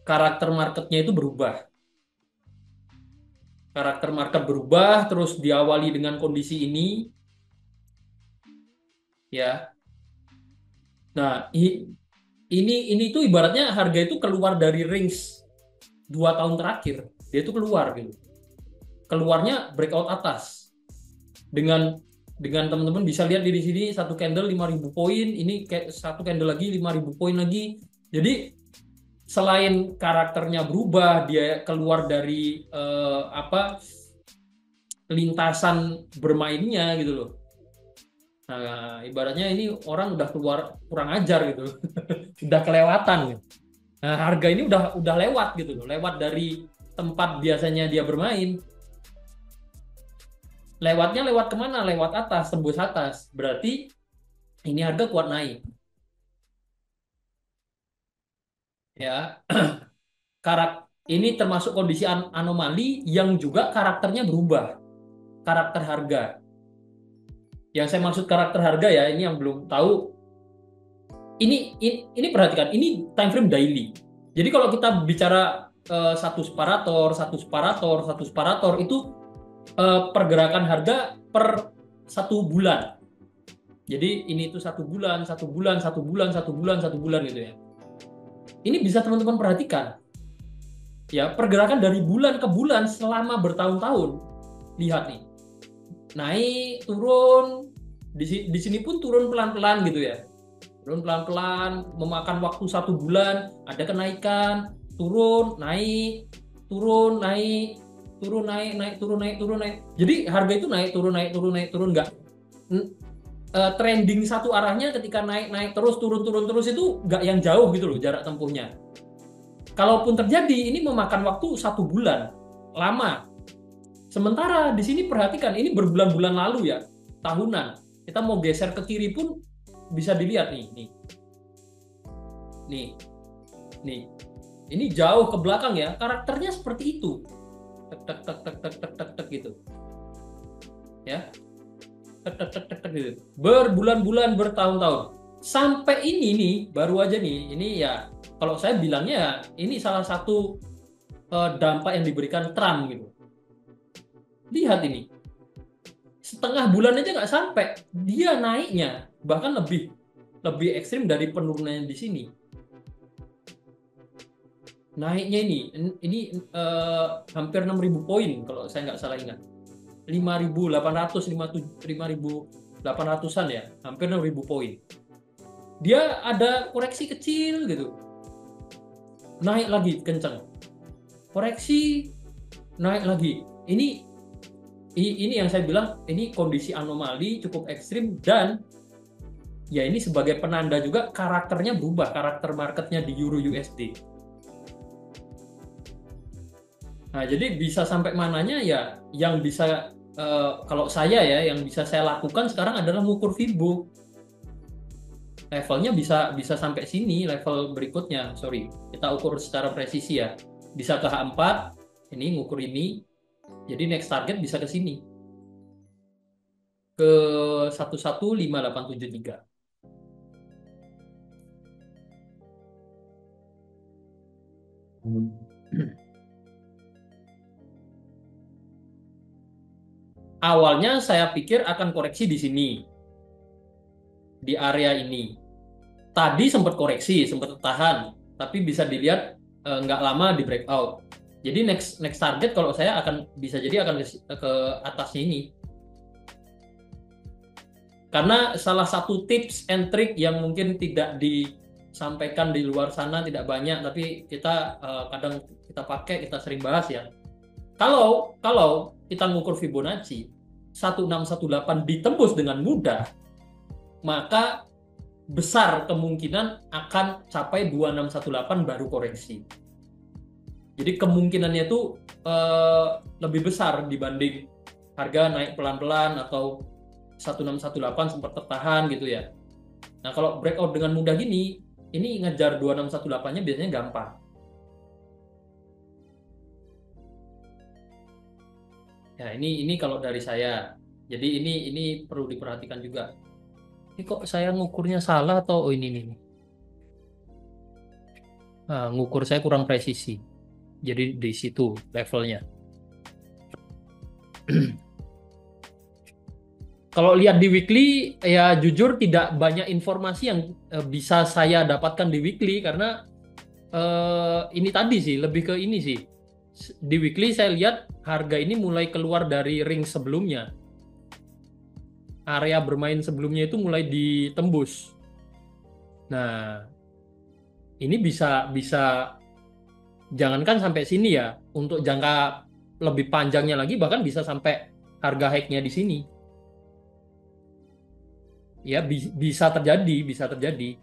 karakter marketnya itu berubah. Karakter market berubah terus diawali dengan kondisi ini. Ya. Nah, ini tuh ibaratnya harga itu keluar dari range 2 tahun terakhir dia itu keluar gitu. Keluarnya breakout atas. Dengan teman-teman bisa lihat di sini satu candle 5.000 poin, ini kayak satu candle lagi 5.000 poin lagi. Jadi selain karakternya berubah, dia keluar dari lintasan bermainnya gitu loh. Nah, ibaratnya ini orang udah keluar kurang ajar gitu. Udah kelewatan gitu. Nah, harga ini udah lewat gitu loh. Lewat dari tempat biasanya dia bermain. Lewatnya lewat kemana? Lewat atas, tembus atas. Berarti ini harga kuat naik. Ya, ini termasuk kondisi anomali yang juga karakternya berubah. Karakter harga. Yang saya maksud karakter harga ya, ini yang belum tahu. Ini perhatikan, ini time frame daily. Jadi kalau kita bicara satu separator itu pergerakan harga per 1 bulan. Jadi ini itu 1 bulan gitu ya. Ini bisa teman-teman perhatikan. Ya, pergerakan dari bulan ke bulan selama bertahun-tahun. Lihat nih. Naik, turun. Di sini pun turun pelan-pelan gitu ya. Turun pelan-pelan, memakan waktu 1 bulan, ada kenaikan, turun, naik, turun, naik, turun, naik, naik, turun, naik, turun, naik. Jadi harga itu naik, turun, naik, turun, naik, turun, enggak. Trending satu arahnya ketika naik, naik terus, turun, turun terus itu enggak yang jauh gitu loh jarak tempuhnya. Kalaupun terjadi, ini memakan waktu 1 bulan, lama. Sementara di sini perhatikan, ini berbulan-bulan lalu ya, tahunan. Kita mau geser ke kiri pun bisa dilihat nih. Ini jauh ke belakang ya, karakternya seperti itu. Tek gitu. Ya. Tek gitu. Berbulan-bulan, bertahun-tahun. Sampai ini nih, baru aja nih, ini ya kalau saya bilangnya ini salah satu dampak yang diberikan Trump gitu. Lihat ini. Setengah bulan aja nggak sampai, dia naiknya bahkan lebih ekstrim dari penurunannya di sini. Naiknya ini hampir 6.000 poin kalau saya nggak salah ingat. 5.800-an ya, hampir 6.000 poin. Dia ada koreksi kecil gitu. Naik lagi kencang. Koreksi, naik lagi. Ini yang saya bilang, ini kondisi anomali cukup ekstrim dan ya ini sebagai penanda juga karakternya berubah, karakter marketnya di Euro USD. Nah, jadi bisa sampai mananya ya yang bisa kalau saya ya yang bisa saya lakukan sekarang adalah mengukur Fibo. Levelnya bisa sampai sini, level berikutnya, sorry. Kita ukur secara presisi ya. Bisa ke H4, ini ngukur ini. Jadi next target bisa ke sini. Ke 115873. Awalnya saya pikir akan koreksi di sini. Di area ini. Tadi sempat koreksi, sempat tahan, tapi bisa dilihat nggak lama di breakout. Jadi next target kalau saya bisa jadi akan ke atas ini. Karena salah satu tips and trick yang mungkin tidak disampaikan di luar sana tidak banyak, tapi kita kadang kita pakai, kita sering bahas ya. Kalau kita mengukur Fibonacci 1618 ditembus dengan mudah, maka besar kemungkinan akan capai 2618 baru koreksi. Jadi kemungkinannya itu lebih besar dibanding harga naik pelan-pelan atau 1618 sempat tertahan gitu ya. Nah, kalau breakout dengan mudah gini, ini ngejar 2618-nya biasanya gampang. Ya, ini kalau dari saya. Jadi ini perlu diperhatikan juga. Ini kok saya ngukurnya salah atau ini nih? Nah, ngukur saya kurang presisi. Jadi di situ levelnya. Kalau lihat di weekly, ya jujur tidak banyak informasi yang bisa saya dapatkan di weekly karena ini tadi sih, lebih ke ini sih. Di weekly saya lihat harga ini mulai keluar dari ring sebelumnya. Area bermain sebelumnya itu mulai ditembus. Nah, ini bisa bisa jangankan sampai sini ya, untuk jangka lebih panjangnya lagi bahkan bisa sampai harga high-nya di sini. Ya, bisa terjadi, bisa terjadi.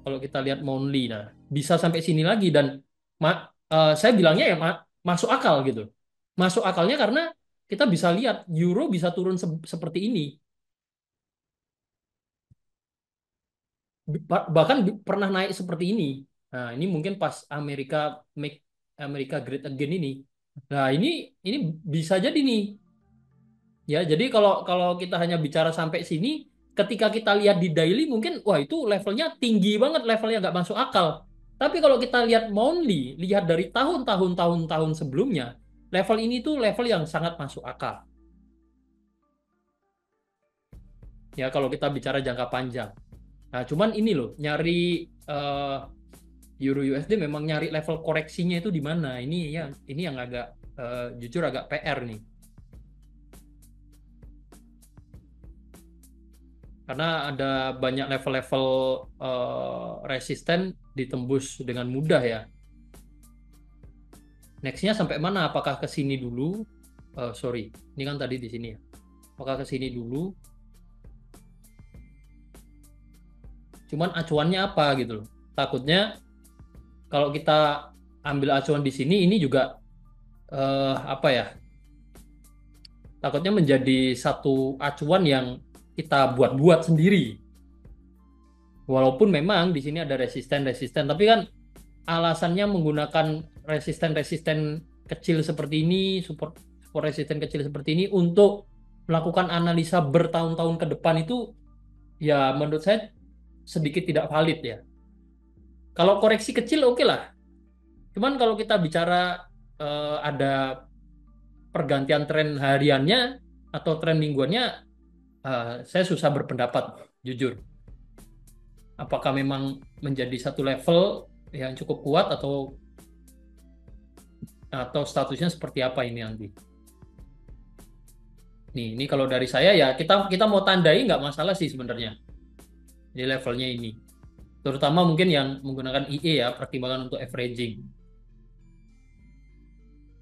Kalau kita lihat monthly, nah bisa sampai sini lagi dan saya bilangnya ya masuk akal gitu. Masuk akalnya karena kita bisa lihat euro bisa turun seperti ini. Bahkan pernah naik seperti ini. Nah, ini mungkin pas make Amerika great again ini. Nah, ini bisa jadi nih. Ya, jadi kalau kalau kita hanya bicara sampai sini, ketika kita lihat di daily mungkin wah itu levelnya tinggi banget, levelnya nggak masuk akal. Tapi kalau kita lihat monthly, lihat dari tahun-tahun sebelumnya, level ini tuh level yang sangat masuk akal. Ya, kalau kita bicara jangka panjang. Nah, cuman ini loh, nyari Euro USD memang nyari level koreksinya itu di mana? Ini yang agak jujur agak PR nih. Karena ada banyak level-level resisten ditembus dengan mudah ya. Nextnya sampai mana? Apakah ke sini dulu? Sorry, ini kan tadi di sini ya. Apakah ke sini dulu? Cuman acuannya apa gitu loh. Takutnya kalau kita ambil acuan di sini, ini juga apa ya? Takutnya menjadi satu acuan yang kita buat-buat sendiri. Walaupun memang di sini ada resisten, tapi kan alasannya menggunakan resisten kecil seperti ini, support resisten kecil seperti ini untuk melakukan analisa bertahun-tahun ke depan itu ya menurut saya sedikit tidak valid ya. Kalau koreksi kecil oke lah. Cuman kalau kita bicara ada pergantian tren hariannya atau tren mingguannya, saya susah berpendapat jujur. Apakah memang menjadi satu level yang cukup kuat atau statusnya seperti apa ini nanti? Ini kalau dari saya ya kita mau tandai nggak masalah sih sebenarnya di levelnya ini. Terutama mungkin yang menggunakan IE ya, pertimbangan untuk averaging.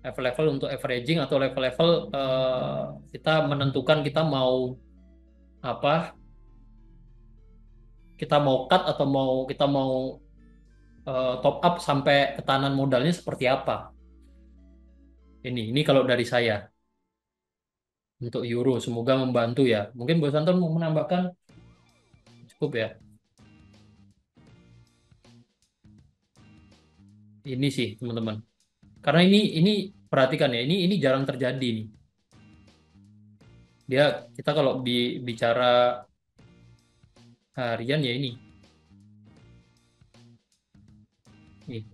Level-level untuk averaging atau level-level kita menentukan kita mau apa? Kita mau cut atau kita mau top up sampai ketahanan modalnya seperti apa? Ini kalau dari saya untuk euro semoga membantu ya. Mungkin Bos Anton mau menambahkan cukup ya. Ini sih teman-teman. Karena ini perhatikan ya, ini jarang terjadi nih. Kita kalau bicara harian ya ini. Nih,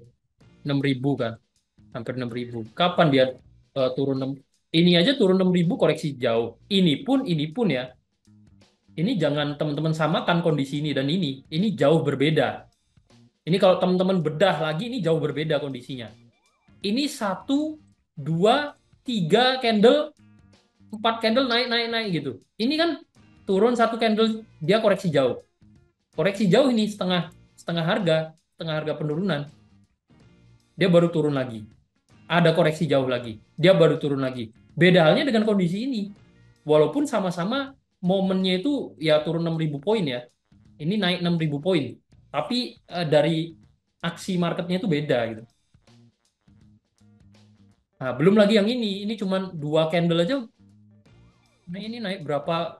6.000 kan. Hampir 6.000. Kapan dia turun ini aja turun 6.000 koreksi jauh. Ini pun ya. Ini jangan teman-teman samakan kondisi ini dan ini. Ini jauh berbeda. Ini kalau teman-teman bedah lagi ini jauh berbeda kondisinya. Ini 1, 2, 3 candle, 4 candle naik gitu. Ini kan turun 1 candle dia koreksi jauh. Koreksi jauh ini setengah harga penurunan. Dia baru turun lagi. Ada koreksi jauh lagi. Dia baru turun lagi. Beda halnya dengan kondisi ini. Walaupun sama-sama momennya itu ya turun 6.000 poin ya. Ini naik 6.000 poin. Tapi dari aksi marketnya itu beda gitu. Nah, belum lagi yang ini cuma 2 candle aja. Nah, ini naik berapa?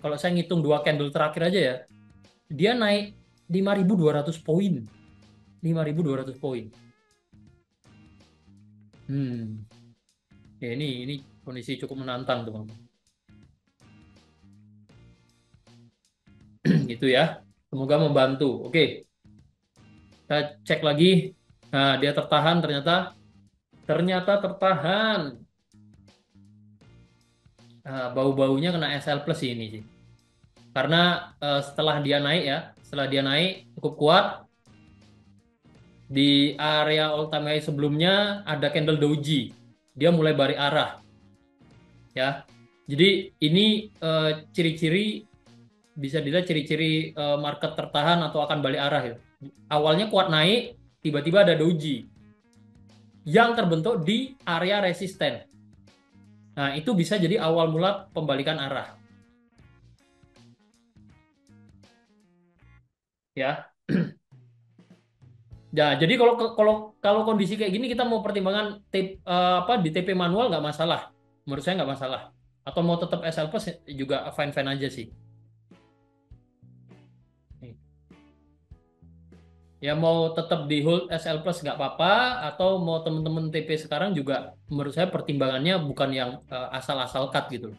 Kalau saya ngitung 2 candle terakhir aja ya, dia naik 5.200 poin. 5.200 poin. Ya ini kondisi cukup menantang teman-teman. Gitu ya. Semoga membantu. Oke. Kita cek lagi. Nah, dia tertahan ternyata tertahan. Bau-baunya kena SL plus ini sih. Karena setelah dia naik cukup kuat. Di area all time high sebelumnya ada candle doji. Dia mulai balik arah ya. Jadi ini ciri-ciri bisa dilihat ciri-ciri market tertahan atau akan balik arah ya. Awalnya kuat naik, tiba-tiba ada doji yang terbentuk di area resisten. Nah, itu bisa jadi awal mula pembalikan arah. Ya. Ya, jadi kalau kondisi kayak gini kita mau pertimbangan di TP manual nggak masalah. Menurut saya nggak masalah. Atau mau tetap SL plus juga fine-fine aja sih. Ya mau tetap di hold SL plus nggak apa-apa, atau mau temen-temen TP sekarang juga menurut saya pertimbangannya bukan yang asal-asal cut gitu.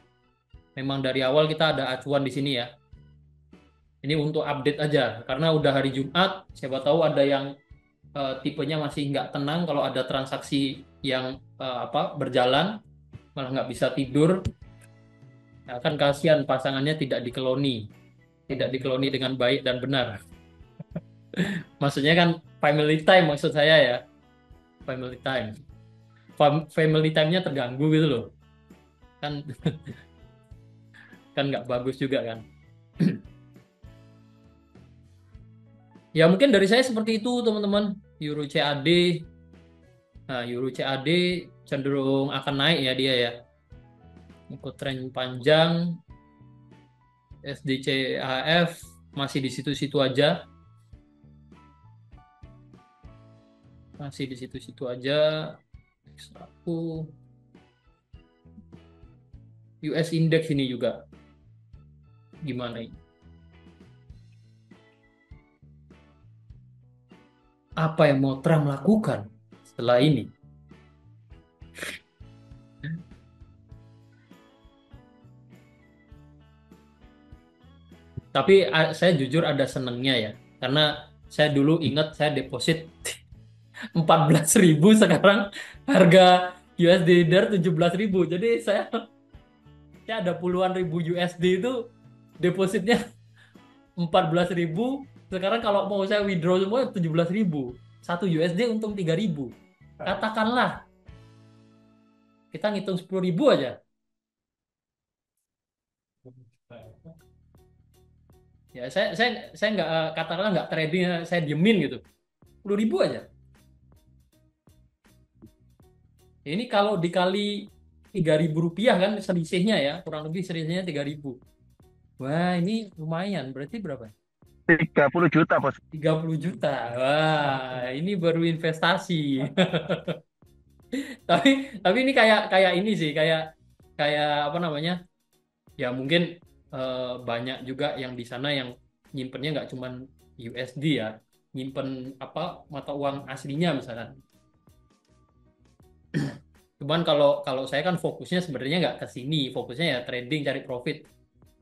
Memang dari awal kita ada acuan di sini ya. Ini untuk update aja, karena udah hari Jumat, siapa tahu ada yang tipenya masih nggak tenang kalau ada transaksi yang berjalan, malah nggak bisa tidur. Nah, kan kasihan pasangannya tidak dikeloni dengan baik dan benar. Maksudnya kan family time maksud saya ya, family time. Family time-nya terganggu gitu loh. Kan kan nggak bagus juga kan. Ya mungkin dari saya seperti itu teman-teman. Euro CAD. Nah, Euro CAD cenderung akan naik ya dia ya. Ikut tren panjang. SDC AF masih di situ-situ aja. Masih di situ-situ aja. X1. US Index ini juga. Gimana ini? Apa yang mau Trump lakukan setelah ini? Tapi saya jujur ada senengnya ya. Karena saya dulu ingat saya deposit 14.000, sekarang harga USD dollar 17.000. Jadi saya ada puluhan ribu USD itu depositnya 14.000. Sekarang kalau mau saya withdraw semua 17.000. 1 USD untung 3.000. Katakanlah kita ngitung 10.000 aja. Ya saya nggak katakanlah nggak trading, saya diemin gitu. 10.000 aja. Ini kalau dikali 3.000 rupiah kan selisihnya ya, kurang lebih selisihnya 3.000. Wah, ini lumayan. Berarti berapa? 30 juta, Bos. 30 juta. Wah, ini baru investasi. Tapi ini kayak ini sih, kayak apa namanya? Ya mungkin banyak juga yang di sana yang nyimpennya nggak cuman USD ya, nyimpen mata uang aslinya misalnya. Cuman kalau saya kan fokusnya sebenarnya nggak ke sini, fokusnya ya trading cari profit.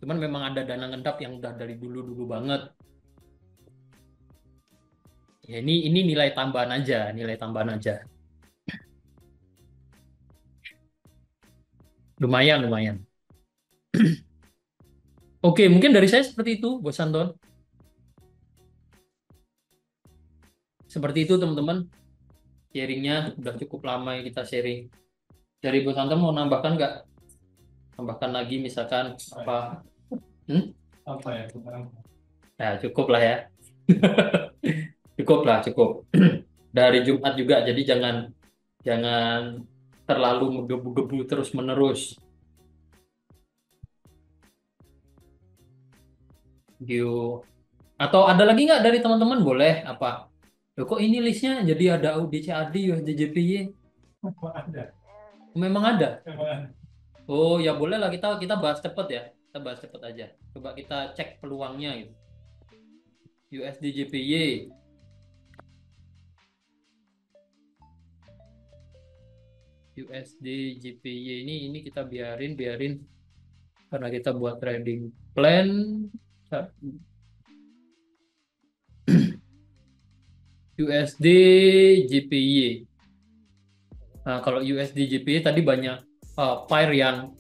Cuman memang ada dana ngendap yang udah dari dulu banget. Ya ini nilai tambahan aja. Lumayan. Oke, mungkin dari saya seperti itu, Bos Anton. Seperti itu teman-teman. Sharingnya udah cukup lama ya kita sharing. Dari Bos Anton mau nambahkan nggak? Tambahkan lagi misalkan apa? Apa ya? Ya cukup lah ya. Cukup. Dari Jumat juga, jadi jangan terlalu menggebu-gebu terus-menerus. Atau ada lagi nggak dari teman-teman? Boleh apa? Loh, kok ini listnya jadi ada UDCAD, USDJPY? Ada. Memang ada. Memang ada. Oh ya boleh lah, kita bahas cepet ya. Kita bahas cepet aja. Coba kita cek peluangnya gitu. USDJPY. USDJPY ini kita biarin karena kita buat trading plan. USD JPY. Nah, kalau USD JPY tadi banyak pair yang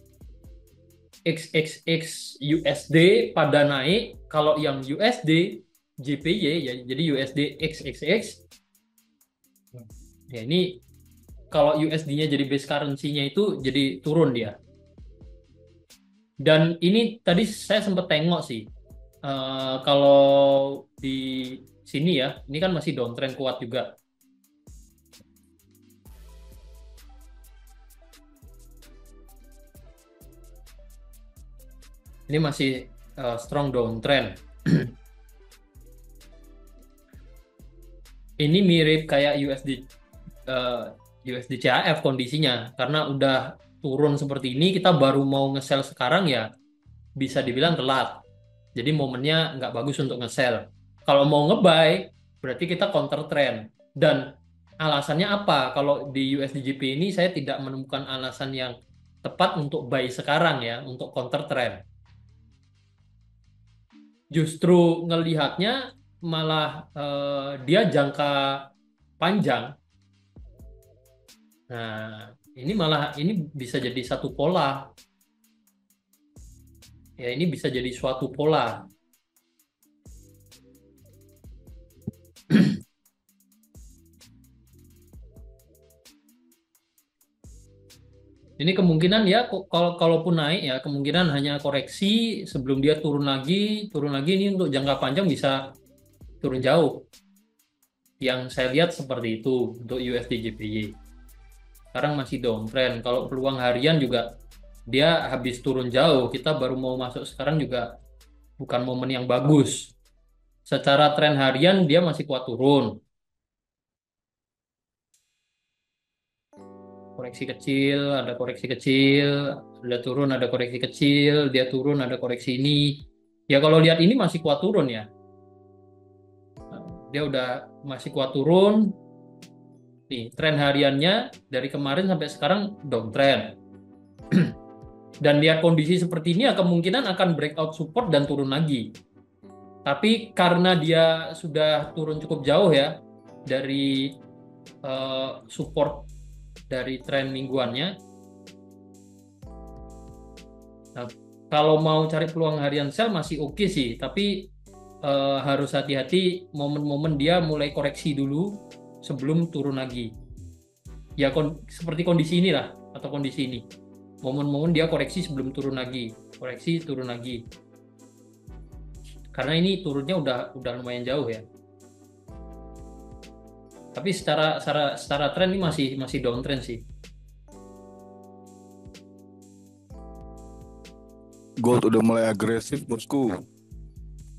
XXX USD pada naik. Kalau yang USD JPY ya, jadi USD XXX Ya ini kalau USD-nya jadi base currency-nya itu jadi turun dia. Dan ini tadi saya sempat tengok sih, kalau di sini ya, ini kan masih downtrend kuat juga. Ini masih strong downtrend. Ini mirip kayak USD CHF kondisinya, karena udah turun seperti ini, kita baru mau nge-sell sekarang ya bisa dibilang telat. Jadi momennya nggak bagus untuk nge-sell. Kalau mau nge-buy, berarti kita counter trend. Dan alasannya apa? Kalau di USDJP ini saya tidak menemukan alasan yang tepat untuk buy sekarang ya, untuk counter trend. Justru ngelihatnya malah dia jangka panjang. Nah, ini bisa jadi satu pola. Ya, ini bisa jadi suatu pola. Ini kemungkinan ya kalaupun naik ya kemungkinan hanya koreksi sebelum dia turun lagi ini untuk jangka panjang bisa turun jauh. Yang saya lihat seperti itu untuk USD JPY. Sekarang masih downtrend. Kalau peluang harian juga dia habis turun jauh, kita baru mau masuk sekarang juga bukan momen yang bagus. Secara tren harian dia masih kuat turun. Koreksi kecil, ada koreksi kecil, ada turun, ada koreksi kecil, dia turun, ada koreksi ini. Ya kalau lihat ini masih kuat turun ya. Dia udah masih kuat turun. Nih, tren hariannya dari kemarin sampai sekarang downtrend. Dan lihat kondisi seperti ini ya kemungkinan akan breakout support dan turun lagi. Tapi karena dia sudah turun cukup jauh ya dari support dari tren mingguannya. Nah, kalau mau cari peluang harian sell masih oke sih, tapi harus hati-hati momen-momen dia mulai koreksi dulu sebelum turun lagi. Ya seperti kondisi inilah atau kondisi ini. Momen-momen dia koreksi sebelum turun lagi, koreksi turun lagi. Karena ini turunnya udah lumayan jauh ya. Tapi secara tren ini masih downtrend sih. Gold udah mulai agresif, bosku.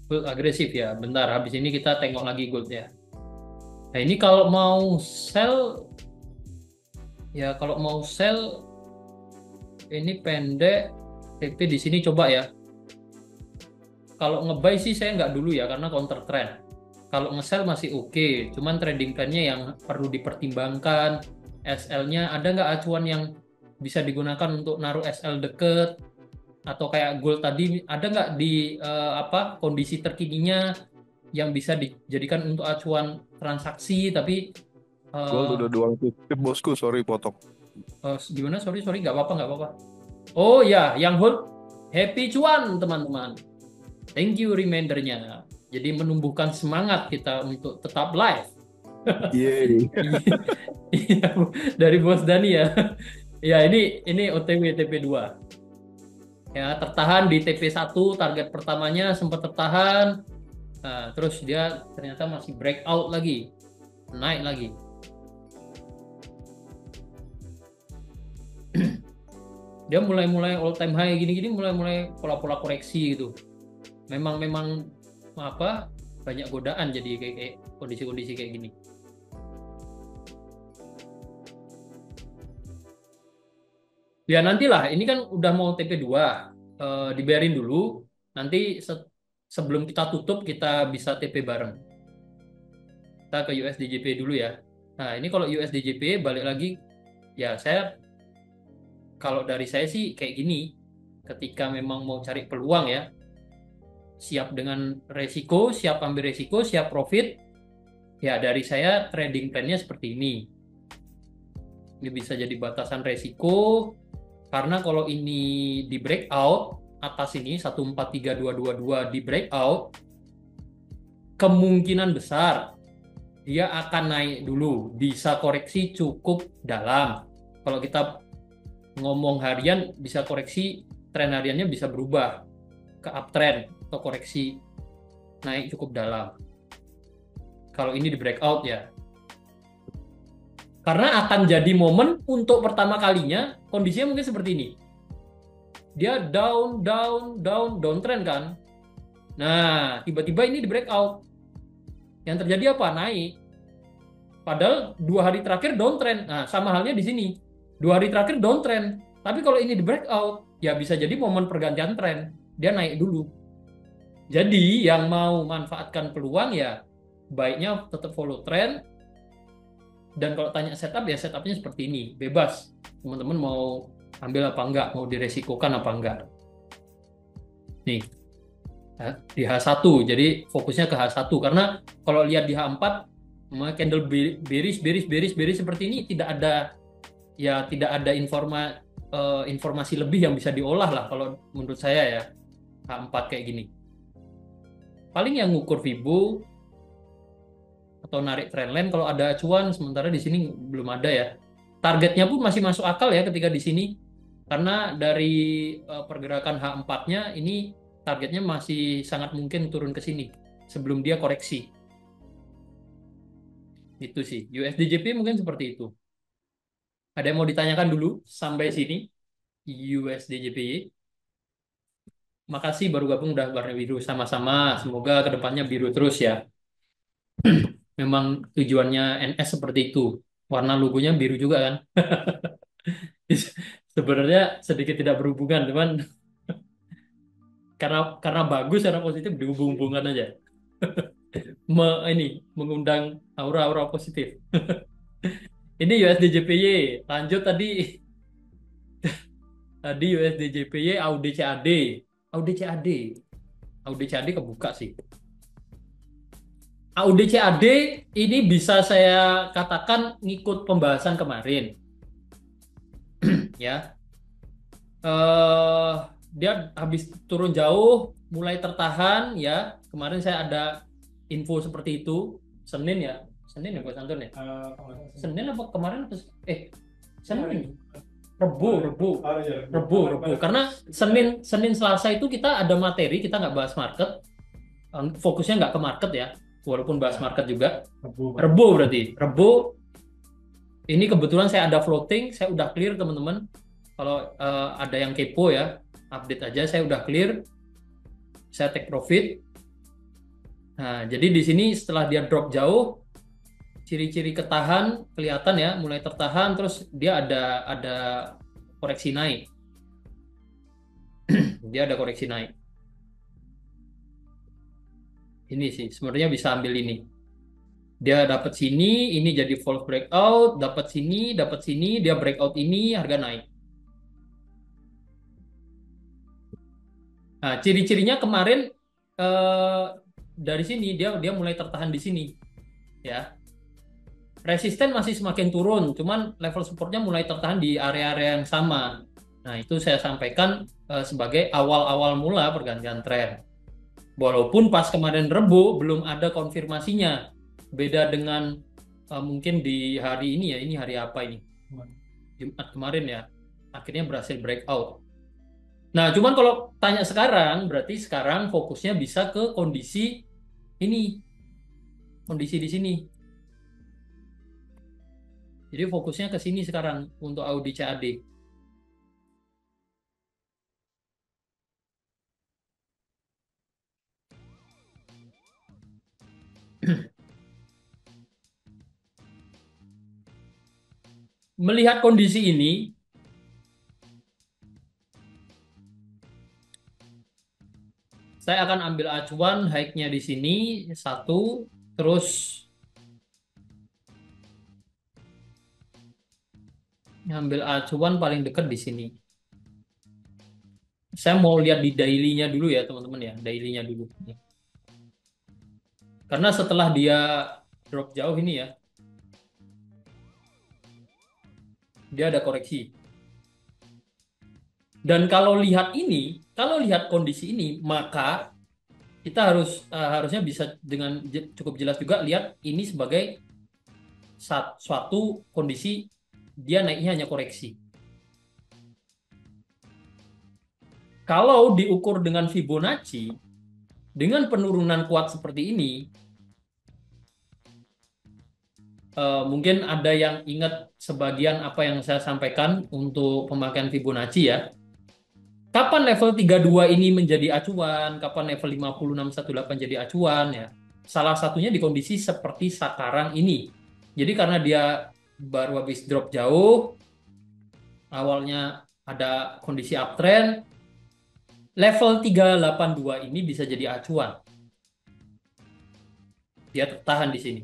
Gold agresif ya. Bentar, habis ini kita tengok lagi gold ya. Nah ini kalau mau sell, ya kalau mau sell ini pendek, TP di sini coba ya. Kalau nge-buy sih saya nggak dulu ya karena counter trend. Kalau nge-sell masih oke, cuman trading plan-nya yang perlu dipertimbangkan. SL-nya ada nggak acuan yang bisa digunakan untuk naruh SL deket? Atau kayak gold tadi, ada nggak di kondisi terkininya yang bisa dijadikan untuk acuan transaksi? Tapi Gold udah 2 bosku, sorry potong. gimana? Sorry, nggak apa-apa. Oh ya, yang hold happy cuan teman-teman. Thank you remindernya. Jadi menumbuhkan semangat kita untuk tetap live. Yeay. Iya, dari Bos Dani ya. Ya ini OTW TP2. Ya tertahan di TP1, target pertamanya sempat tertahan. Nah, terus dia ternyata masih breakout lagi. Naik lagi. Dia mulai all time high gini-gini mulai pola-pola koreksi gitu. Memang banyak godaan jadi kayak kondisi-kondisi kayak gini. Ya nantilah, ini kan udah mau TP2, dibiarin dulu. Nanti sebelum kita tutup kita bisa TP bareng. Kita ke USDJP dulu ya. Nah ini kalau USDJP balik lagi, ya kalau dari saya sih kayak gini. Ketika memang mau cari peluang ya, siap dengan resiko, siap ambil resiko, siap profit. Ya dari saya trading plan-nya seperti ini. Ini bisa jadi batasan resiko karena kalau ini di breakout atas ini 143222 di breakout, kemungkinan besar dia akan naik dulu, bisa koreksi cukup dalam. Kalau kita ngomong harian, bisa koreksi, tren hariannya bisa berubah ke uptrend atau koreksi naik cukup dalam. Kalau ini di breakout ya. Karena akan jadi momen untuk pertama kalinya kondisinya mungkin seperti ini. Dia downtrend kan. Nah, tiba-tiba ini di breakout. Yang terjadi apa? Naik. Padahal 2 hari terakhir downtrend. Nah, sama halnya di sini. 2 hari terakhir downtrend. Tapi kalau ini di breakout, ya bisa jadi momen pergantian tren. Dia naik dulu. Jadi yang mau manfaatkan peluang ya baiknya tetap follow trend. Dan kalau tanya setup ya setupnya seperti ini. Bebas. Teman-teman mau ambil apa enggak, mau diresikokan apa enggak. Nih, di H1, jadi fokusnya ke H1 karena kalau lihat di H4 candle bearish seperti ini tidak ada informasi lebih yang bisa diolah lah kalau menurut saya ya. H4 kayak gini. Paling yang ngukur Fibo atau narik trendline kalau ada acuan, sementara di sini belum ada ya. Targetnya pun masih masuk akal ya ketika di sini. Karena dari pergerakan H4-nya ini targetnya masih sangat mungkin turun ke sini sebelum dia koreksi. Itu sih. USD/JPY mungkin seperti itu. Ada yang mau ditanyakan dulu sampai sini? USD/JPY. Makasih baru gabung udah warna biru sama-sama. Semoga kedepannya biru terus ya. Memang tujuannya NS seperti itu. Warna logonya biru juga kan. Sebenarnya sedikit tidak berhubungan, teman. Karena bagus, karena positif dihubung-hubungkan aja. Mengundang aura-aura positif. Ini USD/JPY. Lanjut tadi USD/JPY AUD/CAD. AUD/CAD kebuka sih. AUD/CAD ini bisa saya katakan ngikut pembahasan kemarin. Ya. Dia habis turun jauh, mulai tertahan ya. Kemarin saya ada info seperti itu. Senin ya Pak Santun ya. Senin apa kemarin? Senin. Rebu. Karena Senin Selasa itu kita ada materi, kita nggak bahas market. Fokusnya nggak ke market ya, walaupun bahas market juga. Rebu berarti. Rebu. Ini kebetulan saya ada floating, saya udah clear teman-teman. Kalau ada yang kepo ya, update aja, saya udah clear. Saya take profit. Nah, jadi di sini setelah dia drop jauh, ciri-ciri ketahan kelihatan ya, mulai tertahan, terus dia ada koreksi naik. Dia ada koreksi naik. Ini sih, sebenarnya bisa ambil ini. Dia dapat sini, ini jadi false breakout, dapat sini, dia breakout ini, harga naik. Nah, ciri-cirinya kemarin dari sini dia mulai tertahan di sini, ya. Resisten masih semakin turun, cuman level supportnya mulai tertahan di area-area yang sama. Nah, itu saya sampaikan sebagai awal-awal mula pergantian tren. Walaupun pas kemarin Rebo belum ada konfirmasinya. Beda dengan mungkin di hari ini ya, ini hari apa ini? Jumat kemarin ya, akhirnya berhasil breakout. Nah, cuman kalau tanya sekarang, berarti sekarang fokusnya bisa ke kondisi ini. Kondisi di sini. Jadi fokusnya ke sini sekarang untuk AUD/CAD. Melihat kondisi ini, saya akan ambil acuan high-nya di sini 1, terus ngambil acuan paling dekat di sini. Saya mau lihat di daily-nya dulu ya teman-teman ya, daily-nya dulu. Karena setelah dia drop jauh ini ya, dia ada koreksi. Dan kalau lihat kondisi ini, maka kita harusnya bisa dengan cukup jelas juga lihat ini sebagai suatu kondisi dia naiknya hanya koreksi. Kalau diukur dengan Fibonacci, dengan penurunan kuat seperti ini, mungkin ada yang ingat sebagian apa yang saya sampaikan untuk pemakaian Fibonacci ya. Kapan level 32 ini menjadi acuan, kapan level 50618 jadi acuan ya. Salah satunya di kondisi seperti sekarang ini. Jadi karena dia baru habis drop jauh, awalnya ada kondisi uptrend, level 382 ini bisa jadi acuan. Dia tertahan di sini.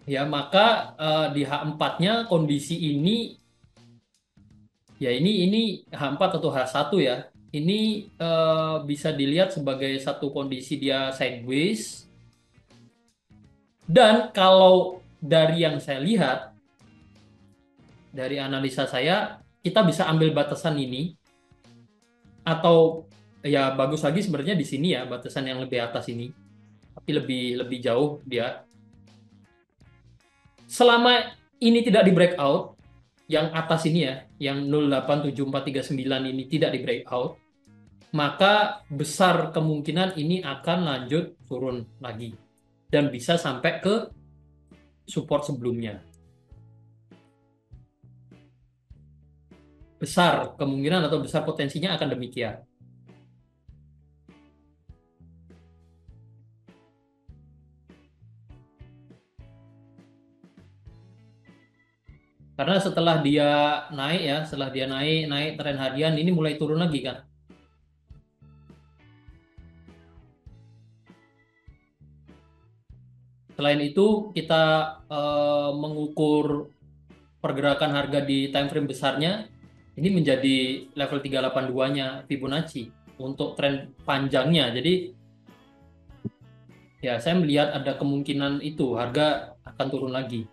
Ya, maka di H4-nya kondisi ini ya ini H4 atau H1 ya. Ini bisa dilihat sebagai satu kondisi dia sideways. Dan kalau dari yang saya lihat dari analisa saya, kita bisa ambil batasan ini atau ya bagus lagi sebenarnya di sini ya, batasan yang lebih atas ini. Tapi lebih jauh dia. Selama ini tidak di breakout, yang atas ini ya, yang 087439 ini tidak di breakout, maka besar kemungkinan ini akan lanjut turun lagi dan bisa sampai ke support sebelumnya. Besar kemungkinan atau besar potensinya akan demikian. Karena setelah dia naik ya, setelah dia naik tren harian ini mulai turun lagi kan. Selain itu kita mengukur pergerakan harga di time frame besarnya ini menjadi level 382-nya Fibonacci untuk tren panjangnya. Jadi ya saya melihat ada kemungkinan itu harga akan turun lagi.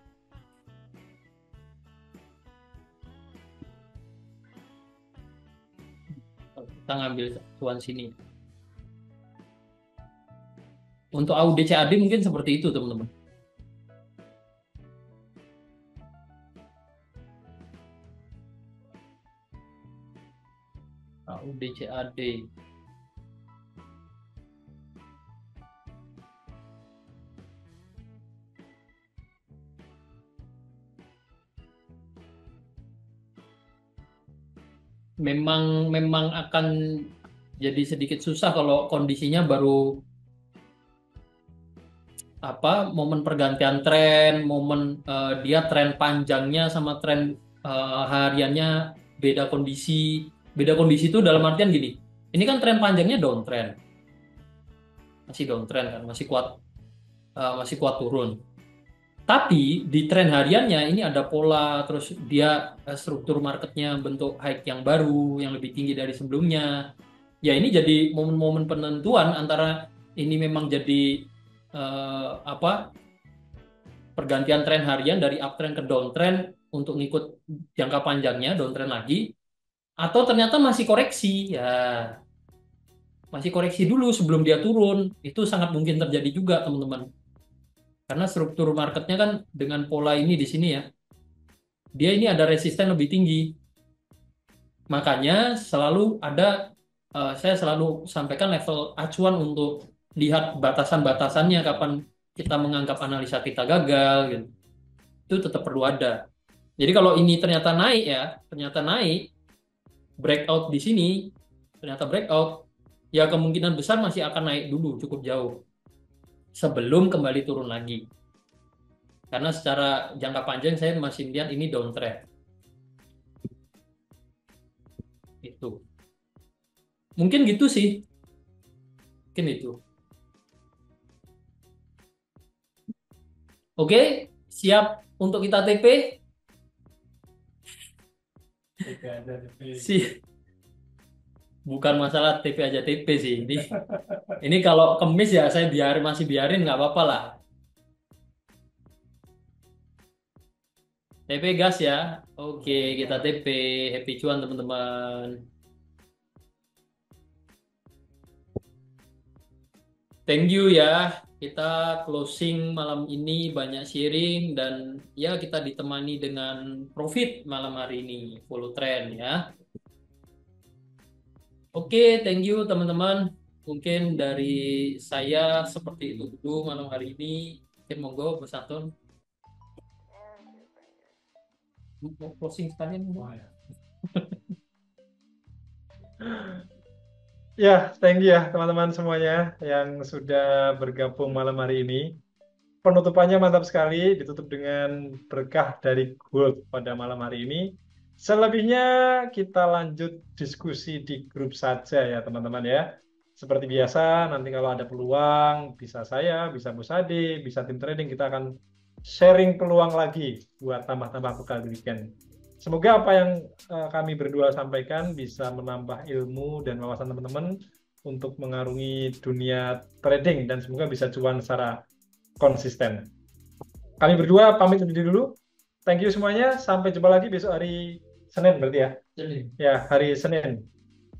Kita ngambil tuan sini. Untuk AUD-CAD mungkin seperti itu, teman-teman. AUD-CAD. Memang akan jadi sedikit susah kalau kondisinya baru momen pergantian tren, momen dia tren panjangnya sama tren hariannya beda kondisi. Beda kondisi itu dalam artian gini. Ini kan tren panjangnya downtrend. Masih downtrend kan, masih kuat turun. Tapi di tren hariannya ini ada pola, terus dia struktur marketnya bentuk high yang baru, yang lebih tinggi dari sebelumnya. Ya ini jadi momen-momen penentuan antara ini memang jadi pergantian tren harian dari uptrend ke downtrend untuk ngikut jangka panjangnya downtrend lagi, atau ternyata masih koreksi ya, masih koreksi dulu sebelum dia turun. Itu sangat mungkin terjadi juga teman-teman. Karena struktur marketnya kan dengan pola ini di sini ya, dia ini ada resisten lebih tinggi. Makanya selalu ada, saya selalu sampaikan level acuan untuk lihat batasan-batasannya kapan kita menganggap analisa kita gagal gitu. Itu tetap perlu ada. Jadi kalau ini ternyata naik, breakout di sini, ternyata breakout, ya kemungkinan besar masih akan naik dulu cukup jauh sebelum kembali turun lagi. Karena secara jangka panjang saya masih lihat ini downtrend. Itu. Mungkin gitu sih. Mungkin itu. Oke, siap untuk kita TP? Si bukan masalah TP aja TP sih. Ini kalau kemis ya saya masih biarin nggak apa-apa lah. TP gas ya. Oke, kita TP. Happy cuan teman-teman. thank you ya. Kita closing malam ini banyak sharing dan ya kita ditemani dengan profit malam hari ini follow trend ya. Oke, thank you teman-teman. Mungkin dari saya seperti itu dulu malam hari ini. Mungkin monggo Bos Anton mau closing sekalian. Ya, thank you ya teman-teman semuanya yang sudah bergabung malam hari ini. Penutupannya mantap sekali, ditutup dengan berkah dari Gold pada malam hari ini. Selebihnya kita lanjut diskusi di grup saja ya teman-teman ya. Seperti biasa, nanti kalau ada peluang, bisa saya, bisa Bu Sade, bisa tim trading, kita akan sharing peluang lagi buat tambah-tambah bekal di weekend. Semoga apa yang kami berdua sampaikan bisa menambah ilmu dan wawasan teman-teman untuk mengarungi dunia trading dan semoga bisa cuan secara konsisten. Kami berdua pamit undur diri dulu. Thank you semuanya. Sampai jumpa lagi besok hari Senin berarti ya. Ya, hari Senin.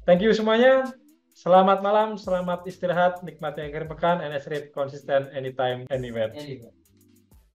Thank you semuanya. Selamat malam, selamat istirahat, nikmati akhir pekan, and trade konsisten anytime, anywhere.